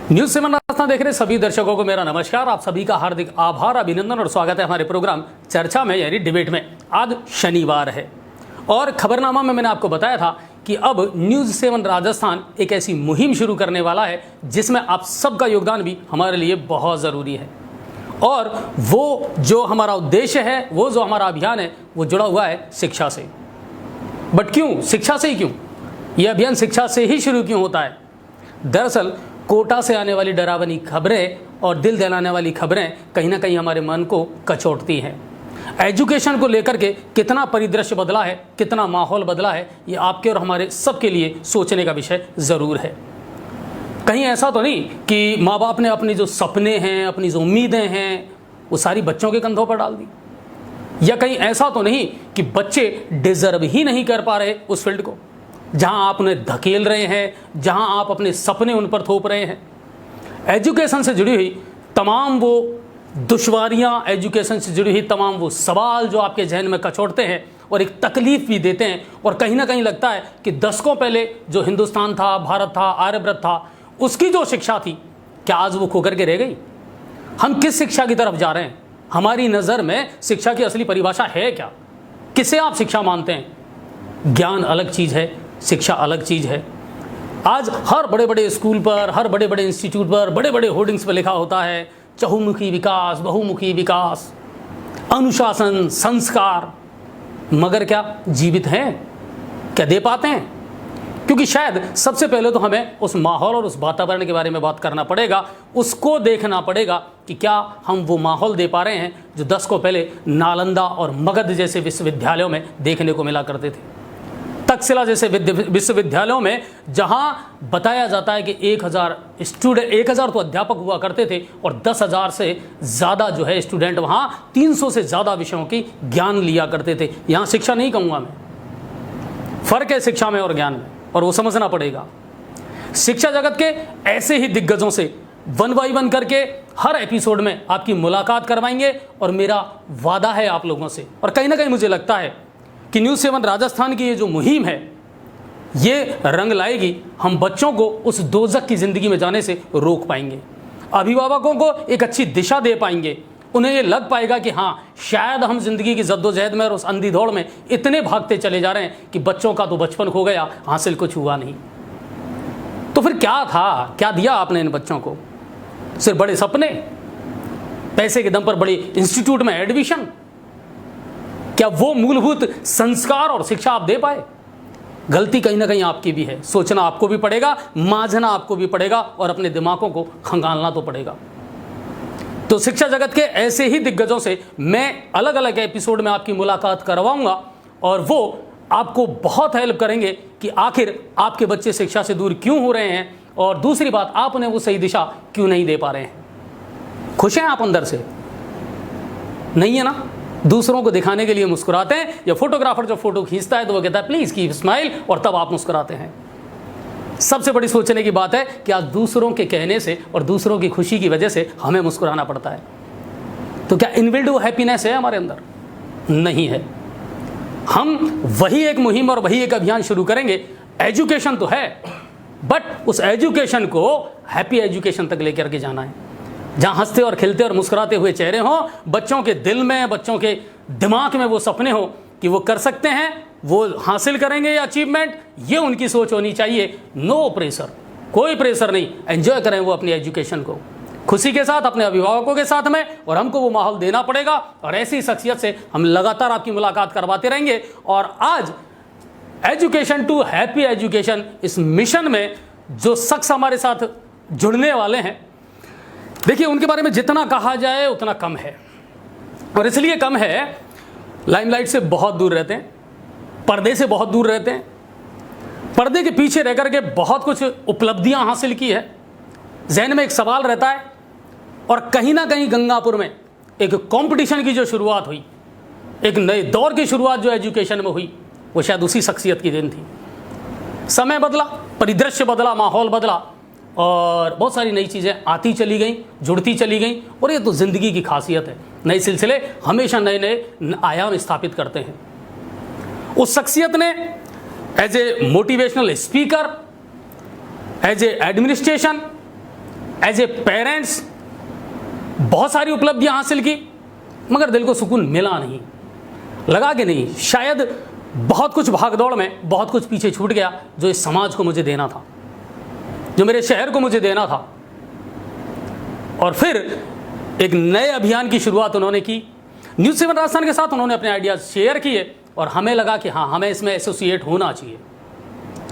News 7 Rajasthan देख रहे सभी दर्शकों को मेरा नमस्कार। आप सभी का हार्दिक आभार, अभिनंदन और स्वागत है हमारे प्रोग्राम चर्चा में यानी डिबेट में। आज शनिवार है और खबरनामा में मैंने आपको बताया था कि अब न्यूज 7 राजस्थान एक ऐसी मुहिम शुरू करने वाला है जिसमें आप सबका योगदान भी हमारे लिए बहुत ज़रूरी है। और वो जो हमारा उद्देश्य है, वो जो हमारा अभियान है, वो जुड़ा हुआ है शिक्षा से। बट क्यों शिक्षा से ही क्यों? यह अभियान शिक्षा से ही शुरू क्यों होता है? दरअसल कोटा से आने वाली डरावनी खबरें और दिल दहलाने वाली खबरें कहीं ना कहीं हमारे मन को कचोटती हैं। एजुकेशन को लेकर के कितना परिदृश्य बदला है, कितना माहौल बदला है, ये आपके और हमारे सबके लिए सोचने का विषय ज़रूर है। कहीं ऐसा तो नहीं कि माँ बाप ने अपने जो सपने हैं, अपनी जो उम्मीदें हैं, वो सारी बच्चों के कंधों पर डाल दी? या कहीं ऐसा तो नहीं कि बच्चे डिजर्व ही नहीं कर पा रहे उस फील्ड को जहां आप उन्हें धकेल रहे हैं, जहां आप अपने सपने उन पर थोप रहे हैं? एजुकेशन से जुड़ी हुई तमाम वो दुश्वारियां, एजुकेशन से जुड़ी हुई तमाम वो सवाल जो आपके जहन में कचोटते हैं और एक तकलीफ भी देते हैं, और कहीं ना कहीं लगता है कि दशकों पहले जो हिंदुस्तान था, भारत था, आर्यव्रत था, उसकी जो शिक्षा थी, क्या आज वो खो करके रह गई? हम किस शिक्षा की तरफ जा रहे हैं? हमारी नज़र में शिक्षा की असली परिभाषा है क्या? किसे आप शिक्षा मानते हैं? ज्ञान अलग चीज़ है, शिक्षा अलग चीज़ है। आज हर बड़े बड़े स्कूल पर, हर बड़े बड़े इंस्टीट्यूट पर, बड़े बड़े होर्डिंग्स पर लिखा होता है चहुमुखी विकास, बहुमुखी विकास, अनुशासन, संस्कार। मगर क्या जीवित हैं? क्या दे पाते हैं? क्योंकि शायद सबसे पहले तो हमें उस माहौल और उस वातावरण के बारे में बात करना पड़ेगा, उसको देखना पड़ेगा कि क्या हम वो माहौल दे पा रहे हैं जो दशकों पहले नालंदा और मगध जैसे विश्वविद्यालयों में देखने को मिला करते थे। तक्षशिला जैसे विश्वविद्यालयों में जहां बताया जाता है कि 1000 तो अध्यापक हुआ करते थे और 10,000 से ज़्यादा जो है स्टूडेंट वहां 300 से ज़्यादा विषयों की ज्ञान लिया करते थे। यहाँ शिक्षा नहीं कहूँगा मैं, फर्क है शिक्षा में और ज्ञान में, और वो समझना पड़ेगा। शिक्षा जगत के ऐसे ही दिग्गजों से वन बाई वन करके हर एपिसोड में आपकी मुलाकात करवाएंगे, और मेरा वादा है आप लोगों से, और कहीं ना कहीं मुझे लगता है कि न्यूज़ 7 राजस्थान की ये जो मुहिम है, ये रंग लाएगी। हम बच्चों को उस दोजख की ज़िंदगी में जाने से रोक पाएंगे, अभिभावकों को एक अच्छी दिशा दे पाएंगे। उन्हें ये लग पाएगा कि हाँ, शायद हम जिंदगी की जद्दोजहद में और उस अंधी दौड़ में इतने भागते चले जा रहे हैं कि बच्चों का तो बचपन खो गया, हासिल कुछ हुआ नहीं। तो फिर क्या था, क्या दिया आपने इन बच्चों को? सिर्फ बड़े सपने, पैसे के दम पर बड़े इंस्टीट्यूट में एडमिशन? क्या वो मूलभूत संस्कार और शिक्षा आप दे पाए? गलती कहीं ना कहीं आपकी भी है। सोचना आपको भी पड़ेगा, मांझना आपको भी पड़ेगा, और अपने दिमागों को खंगालना तो पड़ेगा। तो शिक्षा जगत के ऐसे ही दिग्गजों से मैं अलग अलग एपिसोड में आपकी मुलाकात करवाऊंगा, और वो आपको बहुत हेल्प करेंगे कि आखिर आपके बच्चे शिक्षा से दूर क्यों हो रहे हैं, और दूसरी बात, आप उन्हें वो सही दिशा क्यों नहीं दे पा रहे हैं। खुश हैं आप अंदर से? नहीं है ना? दूसरों को दिखाने के लिए मुस्कुराते हैं, या फोटोग्राफर जो फोटो खींचता है तो वो कहता है प्लीज कीप स्माइल, और तब आप मुस्कुराते हैं। सबसे बड़ी सोचने की बात है कि आज दूसरों के कहने से और दूसरों की खुशी की वजह से हमें मुस्कुराना पड़ता है। तो क्या इनबिल्ट वो हैप्पीनेस है हमारे अंदर? नहीं है। हम वही एक मुहिम और वही एक अभियान शुरू करेंगे। एजुकेशन तो है, बट उस एजुकेशन को हैप्पी एजुकेशन तक लेकर के जाना है, जहां हंसते और खिलते और मुस्कुराते हुए चेहरे हों, बच्चों के दिल में, बच्चों के दिमाग में वो सपने हो कि वो कर सकते हैं, वो हासिल करेंगे ये अचीवमेंट। ये उनकी सोच होनी चाहिए। नो प्रेशर, कोई प्रेशर नहीं। एंजॉय करें वो अपनी एजुकेशन को खुशी के साथ, अपने अभिभावकों के साथ में, और हमको वो माहौल देना पड़ेगा। और ऐसी शख्सियत से हम लगातार आपकी मुलाकात करवाते रहेंगे। और आज एजुकेशन टू हैप्पी एजुकेशन, इस मिशन में जो शख्स हमारे साथ जुड़ने वाले हैं, देखिए उनके बारे में जितना कहा जाए उतना कम है। और इसलिए कम है, लाइमलाइट से बहुत दूर रहते हैं, पर्दे से बहुत दूर रहते हैं, पर्दे के पीछे रह करके बहुत कुछ उपलब्धियां हासिल की है। जहन में एक सवाल रहता है, और कहीं ना कहीं गंगापुर में एक कंपटीशन की जो शुरुआत हुई, एक नए दौर की शुरुआत जो एजुकेशन में हुई, वो शायद उसी शख्सियत की देन थी। समय बदला, परिदृश्य बदला, माहौल बदला, और बहुत सारी नई चीज़ें आती चली गई, जुड़ती चली गई। और ये तो ज़िंदगी की खासियत है, नए सिलसिले हमेशा नए नए आयाम स्थापित करते हैं। उस शख्सियत ने as a motivational speaker, as a administration, as a parents बहुत सारी उपलब्धियां हासिल की, मगर दिल को सुकून मिला नहीं, लगा कि नहीं शायद बहुत कुछ भागदौड़ में बहुत कुछ पीछे छूट गया जो इस समाज को मुझे देना था, जो मेरे शहर को मुझे देना था। और फिर एक नए अभियान की शुरुआत उन्होंने की। न्यूज़ 7 राजस्थान के साथ उन्होंने अपने आइडियाज शेयर किए और हमें लगा कि हाँ, हमें इसमें एसोसिएट होना चाहिए,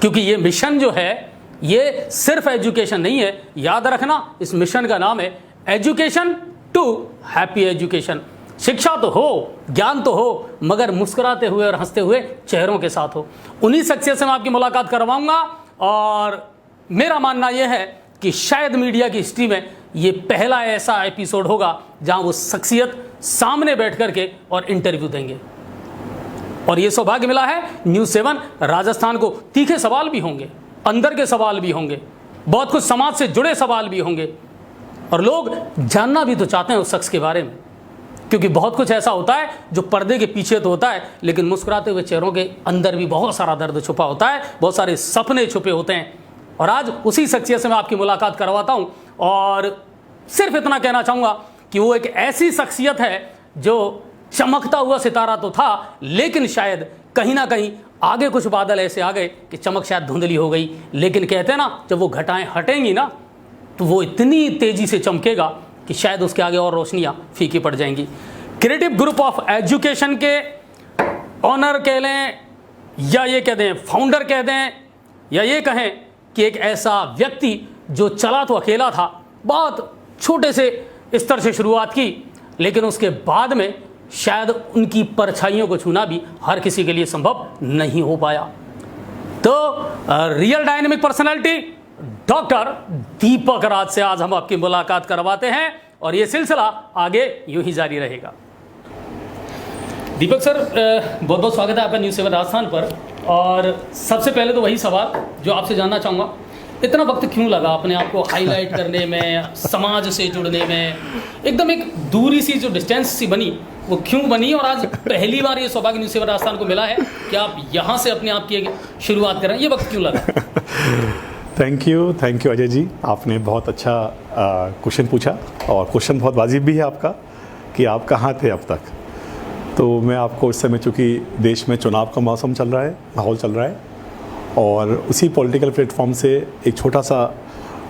क्योंकि ये मिशन जो है ये सिर्फ एजुकेशन नहीं है। याद रखना, इस मिशन का नाम है एजुकेशन टू हैप्पी एजुकेशन। शिक्षा तो हो, ज्ञान तो हो, मगर मुस्कुराते हुए और हंसते हुए चेहरों के साथ हो। उन्हीं शख्सियत से मैं आपकी मुलाकात करवाऊंगा और मेरा मानना यह है कि शायद मीडिया की हिस्ट्री में ये पहला ऐसा एपिसोड होगा जहां वो शख्सियत सामने बैठ करके और इंटरव्यू देंगे। और ये सौभाग्य मिला है न्यूज़ 7 राजस्थान को। तीखे सवाल भी होंगे, अंदर के सवाल भी होंगे, बहुत कुछ समाज से जुड़े सवाल भी होंगे, और लोग जानना भी तो चाहते हैं उस शख्स के बारे में, क्योंकि बहुत कुछ ऐसा होता है जो पर्दे के पीछे तो होता है, लेकिन मुस्कुराते हुए चेहरों के अंदर भी बहुत सारा दर्द छुपा होता है, बहुत सारे सपने छुपे होते हैं। और आज उसी शख्सियत से मैं आपकी मुलाकात करवाता हूं और सिर्फ इतना कहना चाहूँगा कि वो एक ऐसी शख्सियत है जो चमकता हुआ सितारा तो था, लेकिन शायद कहीं ना कहीं आगे कुछ बादल ऐसे आ गए कि चमक शायद धुंधली हो गई। लेकिन कहते हैं ना, जब वो घटाएं हटेंगी ना तो वो इतनी तेजी से चमकेगा कि शायद उसके आगे और रोशनियां फीकी पड़ जाएंगी। क्रिएटिव ग्रुप ऑफ एजुकेशन के ऑनर कह लें या ये कह दें फाउंडर कह दें, या ये कहें कि एक ऐसा व्यक्ति जो चला तो अकेला था, बहुत छोटे से स्तर से शुरुआत की, लेकिन उसके बाद में शायद उनकी परछाइयों को छूना भी हर किसी के लिए संभव नहीं हो पाया। तो रियल डायनेमिक पर्सनालिटी डॉक्टर दीपक राज से आज हम आपकी मुलाकात करवाते हैं और ये सिलसिला आगे यूं ही जारी रहेगा। दीपक सर, बहुत बहुत स्वागत है आपका न्यूज़ 7 राजस्थान पर। और सबसे पहले तो वही सवाल जो आपसे जानना चाहूँगा, इतना वक्त क्यों लगा अपने आप को हाईलाइट करने में, समाज से जुड़ने में? एकदम एक दूरी सी जो डिस्टेंस सी बनी वो क्यों बनी, और आज पहली बार ये सौभाग्य न्यूज़ 7 राजस्थान को मिला है कि आप यहाँ से अपने आप की शुरुआत कर रहे हैं, ये वक्त क्यों लगा? थैंक यू अजय जी, आपने बहुत अच्छा क्वेश्चन पूछा और क्वेश्चन बहुत वाजिब भी है आपका कि आप कहाँ थे अब तक। तो मैं आपको इस समय, चूँकि देश में चुनाव का मौसम चल रहा है, माहौल चल रहा है, और उसी पॉलिटिकल प्लेटफॉर्म से एक छोटा सा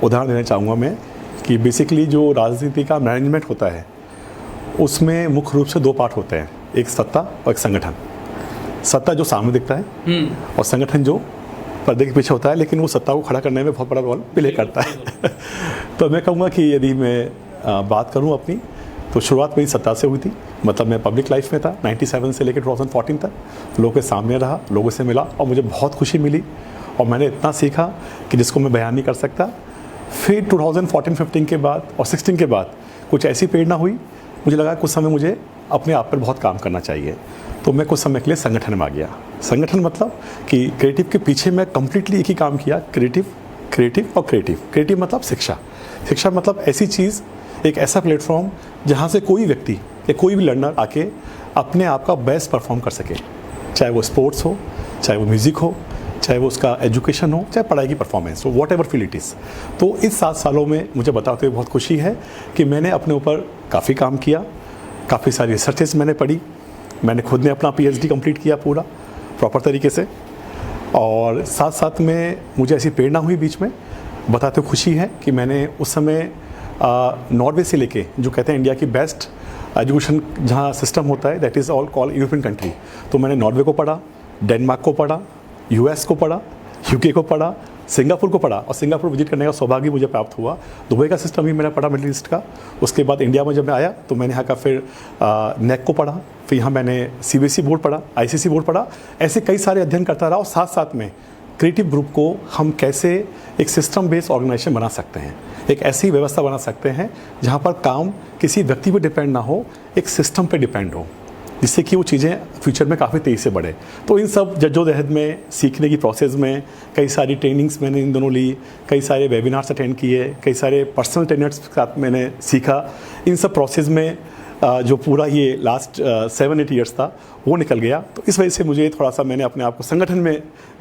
उदाहरण देना चाहूँगा मैं कि बेसिकली जो राजनीति का मैनेजमेंट होता है उसमें मुख्य रूप से दो पार्ट होते हैं, एक सत्ता और एक संगठन। सत्ता जो सामने दिखता है और संगठन जो पर्दे के पीछे होता है, लेकिन वो सत्ता को खड़ा करने में बहुत बड़ा रोल प्ले करता है। तो मैं कहूँगा कि यदि मैं बात करूँ अपनी, तो शुरुआत मेरी सत्ता से हुई थी। मतलब मैं पब्लिक लाइफ में था 97 से लेकर 2014 तक, लोगों के सामने रहा, लोगों से मिला और मुझे बहुत खुशी मिली और मैंने इतना सीखा कि जिसको मैं बयान नहीं कर सकता। फिर 2014-15 के बाद और 16 के बाद कुछ ऐसी प्रेरणा हुई, मुझे लगा कुछ समय मुझे अपने आप पर बहुत काम करना चाहिए, तो मैं कुछ समय के लिए संगठन में आ गया। संगठन मतलब कि क्रिएटिव के पीछे मैं कम्प्लीटली एक ही काम किया, क्रिएटिव मतलब शिक्षा मतलब ऐसी चीज़, एक ऐसा प्लेटफॉर्म जहाँ से कोई व्यक्ति या कोई भी लर्नर आके अपने आप का बेस्ट परफॉर्म कर सके, चाहे वो स्पोर्ट्स हो, चाहे वो म्यूज़िक हो, चाहे वो उसका एजुकेशन हो, चाहे पढ़ाई की परफॉर्मेंस हो, what ever field it is. तो इस 7 सालों में मुझे बताते हुए बहुत खुशी है कि मैंने अपने ऊपर काफ़ी काम किया, काफ़ी सारी रिसर्चेस मैंने पढ़ी, मैंने खुद ने अपना PhD कंप्लीट किया पूरा प्रॉपर तरीके से, और साथ साथ में मुझे ऐसी प्रेरणा हुई बीच में, बताते हुए खुशी है कि मैंने उस समय नॉर्वे से लेके, जो कहते हैं इंडिया की बेस्ट एजुकेशन जहाँ सिस्टम होता है, that is all call European country, तो मैंने नॉर्वे को पढ़ा, डेनमार्क को पढ़ा, US को पढ़ा, UK को पढ़ा, सिंगापुर को पढ़ा, और सिंगापुर विजिट करने का सौभाग्य मुझे प्राप्त हुआ। दुबई का सिस्टम भी मैंने पढ़ा, मिडिल ईस्ट का। उसके बाद इंडिया में जब मैं आया तो मैंने यहाँ का फिर NEC को पढ़ा, फिर यहाँ मैंने CBSE बोर्ड पढ़ा, ICC बोर्ड पढ़ा, ऐसे कई सारे अध्ययन करता रहा। और साथ साथ में क्रिएटिव ग्रुप को हम कैसे एक सिस्टम बेस्ड ऑर्गेनाइजेशन बना सकते हैं, एक ऐसी व्यवस्था बना सकते हैं जहाँ पर काम किसी व्यक्ति पर डिपेंड ना हो, एक सिस्टम पे डिपेंड हो, जिससे कि वो चीज़ें फ्यूचर में काफ़ी तेज़ी से बढ़े। तो इन सब जद्दोजहद में, सीखने की प्रोसेस में कई सारी ट्रेनिंग्स मैंने इन दोनों ली, कई सारे वेबिनार्स अटेंड किए, कई सारे पर्सनल ट्रेनर्स के साथ मैंने सीखा। इन सब प्रोसेस में जो पूरा ये लास्ट 7-8 ईयर्स था वो निकल गया। तो इस वजह से मुझे थोड़ा सा मैंने अपने आप को संगठन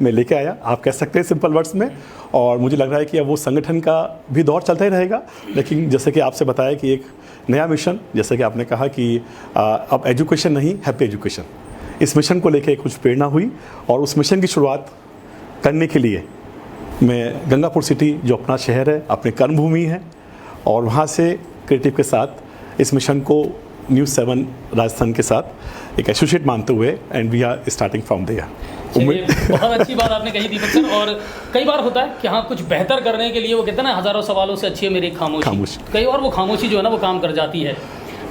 में लेके आया, आप कह सकते हैं सिंपल वर्ड्स में। और मुझे लग रहा है कि अब वो संगठन का भी दौर चलता ही रहेगा, लेकिन जैसे कि आपसे बताया कि एक नया मिशन, जैसे कि आपने कहा कि अब एजुकेशन नहीं, हैप्पी एजुकेशन, इस मिशन को लेके कुछ प्रेरणा हुई। और उस मिशन की शुरुआत करने के लिए मैं गंगापुर सिटी, जो अपना शहर है, अपनी कर्मभूमि है, और वहाँ से क्रिएटिव के साथ इस मिशन को न्यूज़ 7 राजस्थान के साथ एक एसोसिएट मानते हुए and we are starting from there. बहुत अच्छी बात आपने कही दीपक सर। और कई बार होता है कि हाँ, कुछ बेहतर करने के लिए वो कहते हैं ना, हज़ारों सवालों से अच्छी है मेरी खामोशी। कई बार वो खामोशी जो है ना वो काम कर जाती है।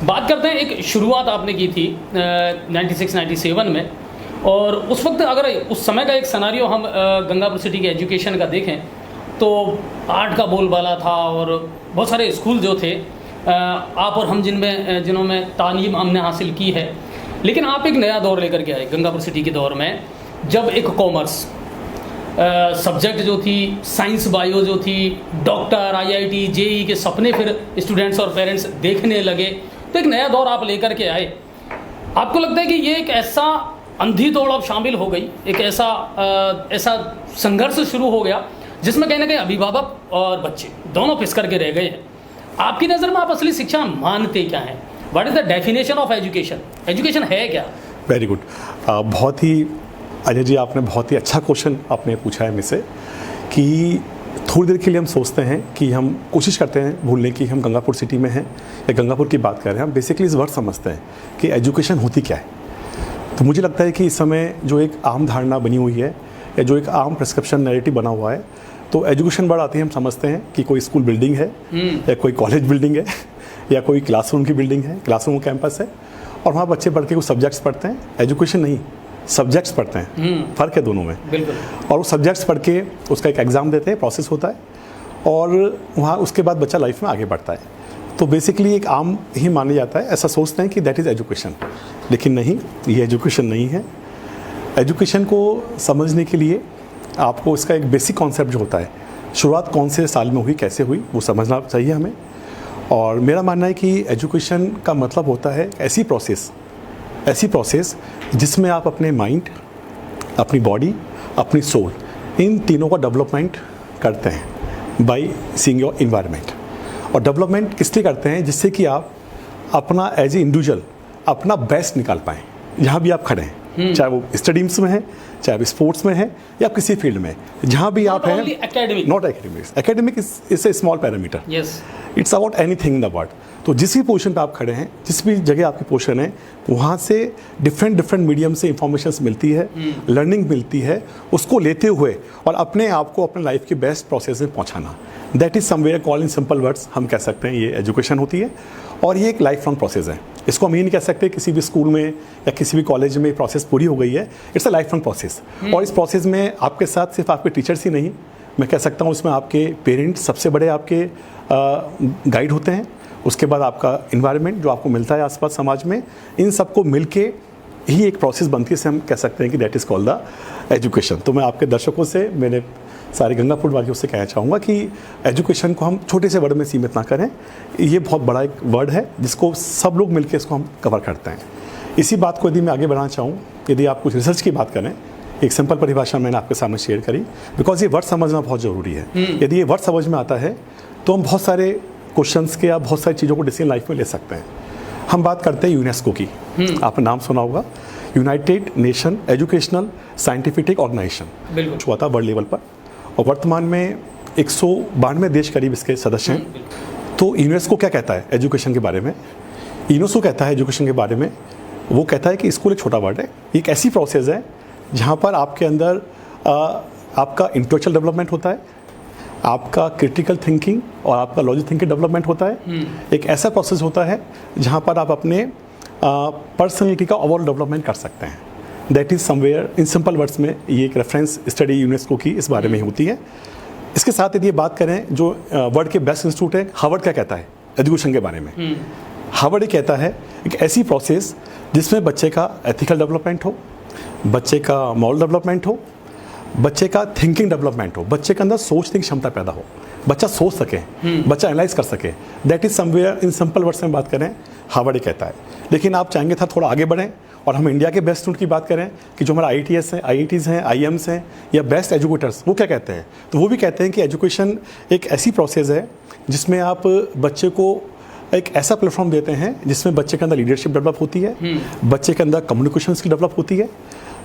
बात करते हैं, एक शुरुआत आपने की थी 96-97 में, और उस वक्त अगर उस समय का एक सिनेरियो हम गंगापुर सिटी के एजुकेशन का देखें तो आर्ट का बोलबाला था और बहुत सारे स्कूल जो थे, आप और हम जिन्होंने तालीम हमने हासिल की है। लेकिन आप एक नया दौर लेकर के आए गंगापुर सिटी के दौर में, जब एक कॉमर्स सब्जेक्ट जो थी, साइंस बायो जो थी, डॉक्टर, IIT, JEE के सपने फिर स्टूडेंट्स और पेरेंट्स देखने लगे। तो एक नया दौर आप लेकर के आए। आपको लगता है कि ये एक ऐसा अंधी दौड़ अब शामिल हो गई, एक ऐसा संघर्ष शुरू हो गया जिसमें कहीं ना कहीं अभिभावक और बच्चे दोनों पिस करके रह गए हैं। आपकी नज़र में आप असली शिक्षा मानते क्या हैं? What is the definition of education? Education है क्या? Very good. बहुत ही अजय जी, आपने बहुत ही अच्छा क्वेश्चन आपने पूछा है मुझसे कि थोड़ी देर के लिए हम सोचते हैं कि हम कोशिश करते हैं भूलने की हम गंगापुर सिटी में हैं या गंगापुर की बात कर रहे हैं। हम बेसिकली इस वर्ड समझते हैं कि एजुकेशन होती क्या है। तो मुझे लगता है कि इस समय जो एक आम धारणा बनी हुई है या जो एक आम प्रिस्क्रिप्शन नैरेटिव बना हुआ है, तो एजुकेशन वर्ड आते ही हम समझते हैं कि कोई स्कूल बिल्डिंग है या कोई कॉलेज बिल्डिंग है या कोई क्लासरूम की बिल्डिंग है, क्लासरूम कैंपस है, और वहाँ बच्चे पढ़ के कुछ सब्जेक्ट्स पढ़ते हैं। एजुकेशन नहीं, सब्जेक्ट्स पढ़ते हैं, फ़र्क है दोनों में। बिल्कुल। और वो सब्जेक्ट्स पढ़ के उसका एक एग्ज़ाम देते हैं, प्रोसेस होता है, और वहाँ उसके बाद बच्चा लाइफ में आगे बढ़ता है। तो बेसिकली एक आम ही माना जाता है, ऐसा सोचते हैं कि दैट इज़ एजुकेशन, लेकिन नहीं, ये एजुकेशन नहीं है। एजुकेशन को समझने के लिए आपको इसका एक बेसिक कॉन्सेप्ट जो होता है, शुरुआत कौन से साल में हुई, कैसे हुई, वो समझना चाहिए हमें। और मेरा मानना है कि एजुकेशन का मतलब होता है ऐसी प्रोसेस जिसमें आप अपने माइंड, अपनी बॉडी, अपनी सोल, इन तीनों का डेवलपमेंट करते हैं बाय सीइंग योर इन्वायरमेंट। और डेवलपमेंट किस लिए करते हैं? जिससे कि आप अपना एज ए इंडिविजुअल अपना बेस्ट निकाल पाएँ जहाँ भी आप खड़े हैं, चाहे वो स्टडीज में है, चाहे वो स्पोर्ट्स में है, या किसी फील्ड में जहाँ भी आप हैं। Not academics, academic is a small parameter, it's about anything in the world. तो जिस भी पोजीशन पे आप खड़े हैं, जिस भी जगह आपकी पोजीशन है, वहाँ से डिफरेंट मीडियम से इंफॉर्मेशन मिलती है, लर्निंग मिलती है, उसको लेते हुए और अपने आप को अपने लाइफ के बेस्ट प्रोसेस में पहुँचाना, that is somewhere call in simple words हम कह सकते हैं ये एजुकेशन होती है। और ये एक लाइफ लॉन्ग प्रोसेस है। इसको हम ये नहीं कह सकते किसी भी स्कूल में या किसी भी कॉलेज में प्रोसेस पूरी हो गई है। It's a life long process. और इस प्रोसेस में आपके साथ सिर्फ आपके टीचर्स ही नहीं, मैं कह सकता हूँ इसमें आपके पेरेंट्स सबसे बड़े आपके गाइड होते हैं। उसके बाद आपका इन्वायरमेंट जो आपको मिलता है आसपास समाज में, इन सबको मिलके ही एक प्रोसेस बनती है, से हम कह सकते हैं कि that is called the education. तो मैं आपके दर्शकों से, मेरे सारे गंगापुर वासियों से कहना चाहूँगा कि एजुकेशन को हम छोटे से वर्ड में सीमित ना करें। ये बहुत बड़ा एक वर्ड है जिसको सब लोग मिलकर इसको हम कवर करते हैं। इसी बात को यदि मैं आगे बढ़ाना चाहूँ, यदि आप कुछ रिसर्च की बात करें, एक सिंपल परिभाषा मैंने आपके सामने शेयर करी, बिकॉज ये वर्ड समझना बहुत ज़रूरी है। यदि ये वर्ड समझ में आता है तो हम बहुत सारे क्वेश्चंस के या बहुत सारी चीज़ों को डिसीजन लाइफ में ले सकते हैं। हम बात करते हैं यूनेस्को की, आपने नाम सुना होगा, United Nation Educational Scientific Organisation, हुआ था वर्ल्ड लेवल पर, और वर्तमान में 192 देश करीब इसके सदस्य हैं। तो यूनेस्को क्या कहता है एजुकेशन के बारे में? यूनेस्को कहता है एजुकेशन के बारे में, वो कहता है कि स्कूल एक छोटा वर्ड है, एक ऐसी प्रोसेस है जहाँ पर आपके अंदर आपका इंटेलेक्चुअल डेवलपमेंट होता है, आपका क्रिटिकल थिंकिंग और आपका लॉजिक थिंकिंग डेवलपमेंट होता है। एक ऐसा प्रोसेस होता है जहाँ पर आप अपने पर्सनैलिटी का ओवरऑल डेवलपमेंट कर सकते हैं। That is somewhere in simple words में ये एक रेफरेंस स्टडी यूनेस्को की इस बारे में ही होती है। इसके साथ यदि ये बात करें, जो वर्ल्ड के बेस्ट इंस्टीट्यूट है हार्वर्ड क्या कहता है एजुकेशन के बारे में? हार्वर्ड ये कहता है एक ऐसी प्रोसेस जिसमें बच्चे का एथिकल डेवलपमेंट हो, बच्चे का मॉरल डेवलपमेंट हो, बच्चे का थिंकिंग डेवलपमेंट हो, बच्चे के अंदर सोचने की क्षमता पैदा हो, बच्चा सोच सके, बच्चा एनालाइज कर सके। That is somewhere in simple words में बात करें, हार्वर्ड ही कहता है। लेकिन आप चाहेंगे था थोड़ा आगे बढ़ें और हम इंडिया के बेस्ट स्टूडेंट की बात करें कि जो हमारा IITs हैं, IITs हैं, IIMs हैं या बेस्ट एजुकेटर्स, वो क्या कहते हैं? तो वो भी कहते हैं कि एजुकेशन एक ऐसी प्रोसेस है जिसमें आप बच्चे को एक ऐसा प्लेटफॉर्म देते हैं जिसमें बच्चे के अंदर लीडरशिप डेवलप होती है, बच्चे के अंदर कम्युनिकेशन स्किल डेवलप होती है,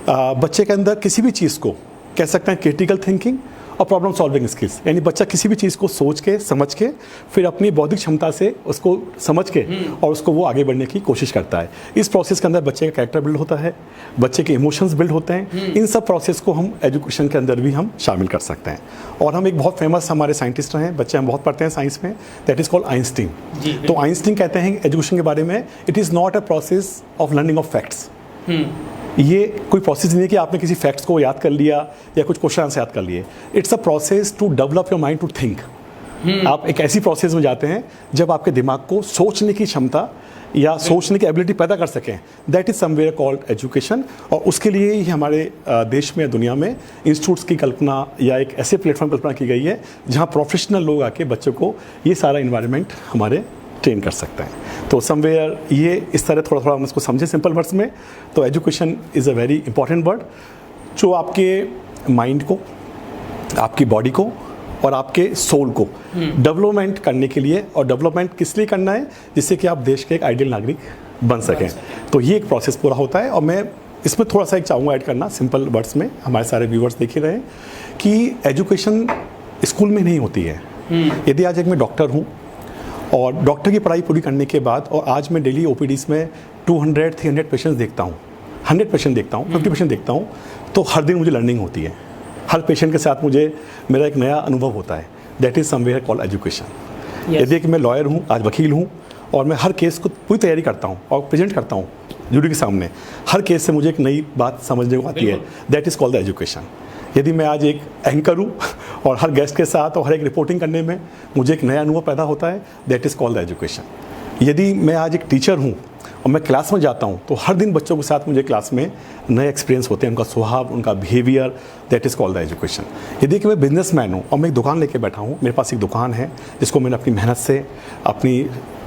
बच्चे के अंदर किसी भी चीज़ को कह सकते हैं क्रिटिकल थिंकिंग और प्रॉब्लम सॉल्विंग स्किल्स, यानी बच्चा किसी भी चीज़ को सोच के समझ के फिर अपनी बौद्धिक क्षमता से उसको समझ के और उसको वो आगे बढ़ने की कोशिश करता है। इस प्रोसेस के अंदर बच्चे का कैरेक्टर बिल्ड होता है, बच्चे के इमोशंस बिल्ड होते हैं। इन सब प्रोसेस को हम एजुकेशन के अंदर भी हम शामिल कर सकते हैं। और हम एक बहुत फेमस हमारे साइंटिस्ट रहे हैं, बच्चे हम बहुत पढ़ते हैं साइंस में, दैट इज़ कॉल्ड आइंस्टीन। तो आइंस्टीन कहते हैं एजुकेशन के बारे में, it is not a process of learning of facts. ये कोई प्रोसेस नहीं है कि आपने किसी फैक्ट्स को याद कर लिया या कुछ क्वेश्चन आंसर याद कर लिए। It's a process to develop your mind to think. आप एक ऐसी प्रोसेस में जाते हैं जब आपके दिमाग को सोचने की क्षमता या सोचने की एबिलिटी पैदा कर सकें। That is somewhere called education. और उसके लिए ही हमारे देश में, दुनिया में इंस्टीट्यूट्स की कल्पना या एक ऐसे प्लेटफॉर्म कल्पना की गई है जहाँ प्रोफेशनल लोग आके बच्चों को ये सारा इन्वायरमेंट हमारे ट्रेन कर सकते हैं। तो समवेयर ये इस तरह थोड़ा थोड़ा हम इसको समझें सिंपल वर्ड्स में। तो education is a very important word जो आपके माइंड को, आपकी बॉडी को और आपके सोल को डेवलपमेंट करने के लिए, और डेवलपमेंट किस लिए करना है, जिससे कि आप देश के एक आइडियल नागरिक बन सकें। तो ये एक प्रोसेस पूरा होता है। और मैं इसमें थोड़ा सा एक चाहूँगा ऐड करना सिंपल वर्ड्स में, हमारे सारे व्यूअर्स देख ही रहे हैं कि एजुकेशन स्कूल में नहीं होती है। यदि आज एक मैं डॉक्टर हूँ और डॉक्टर की पढ़ाई पूरी करने के बाद और आज मैं डेली OPDs में 200-300 पेशेंट्स देखता हूँ, 100 पेशेंट देखता हूँ, 50 पेशेंट देखता हूँ, तो हर दिन मुझे लर्निंग होती है। हर पेशेंट के साथ मुझे मेरा एक नया अनुभव होता है। That is somewhere called education. यदि कि मैं लॉयर हूँ, आज वकील हूँ, और मैं हर केस को पूरी तैयारी करता हूँ और प्रेजेंट करता हूँ जूरी के सामने, हर केस से मुझे एक नई बात समझने को आती है। That is called the education. यदि मैं आज एक एंकर हूँ और हर गेस्ट के साथ और हर एक रिपोर्टिंग करने में मुझे एक नया अनुभव पैदा होता है, that is called the education. यदि मैं आज एक टीचर हूँ और मैं क्लास में जाता हूँ तो हर दिन बच्चों के साथ मुझे क्लास में नए एक्सपीरियंस होते हैं, उनका स्वभाव, उनका behaviour, that is called the education. यदि कि मैं बिजनेसमैन हूँ और मैं एक दुकान लेके बैठा हूँ, मेरे पास एक दुकान है जिसको मैंने अपनी मेहनत से, अपनी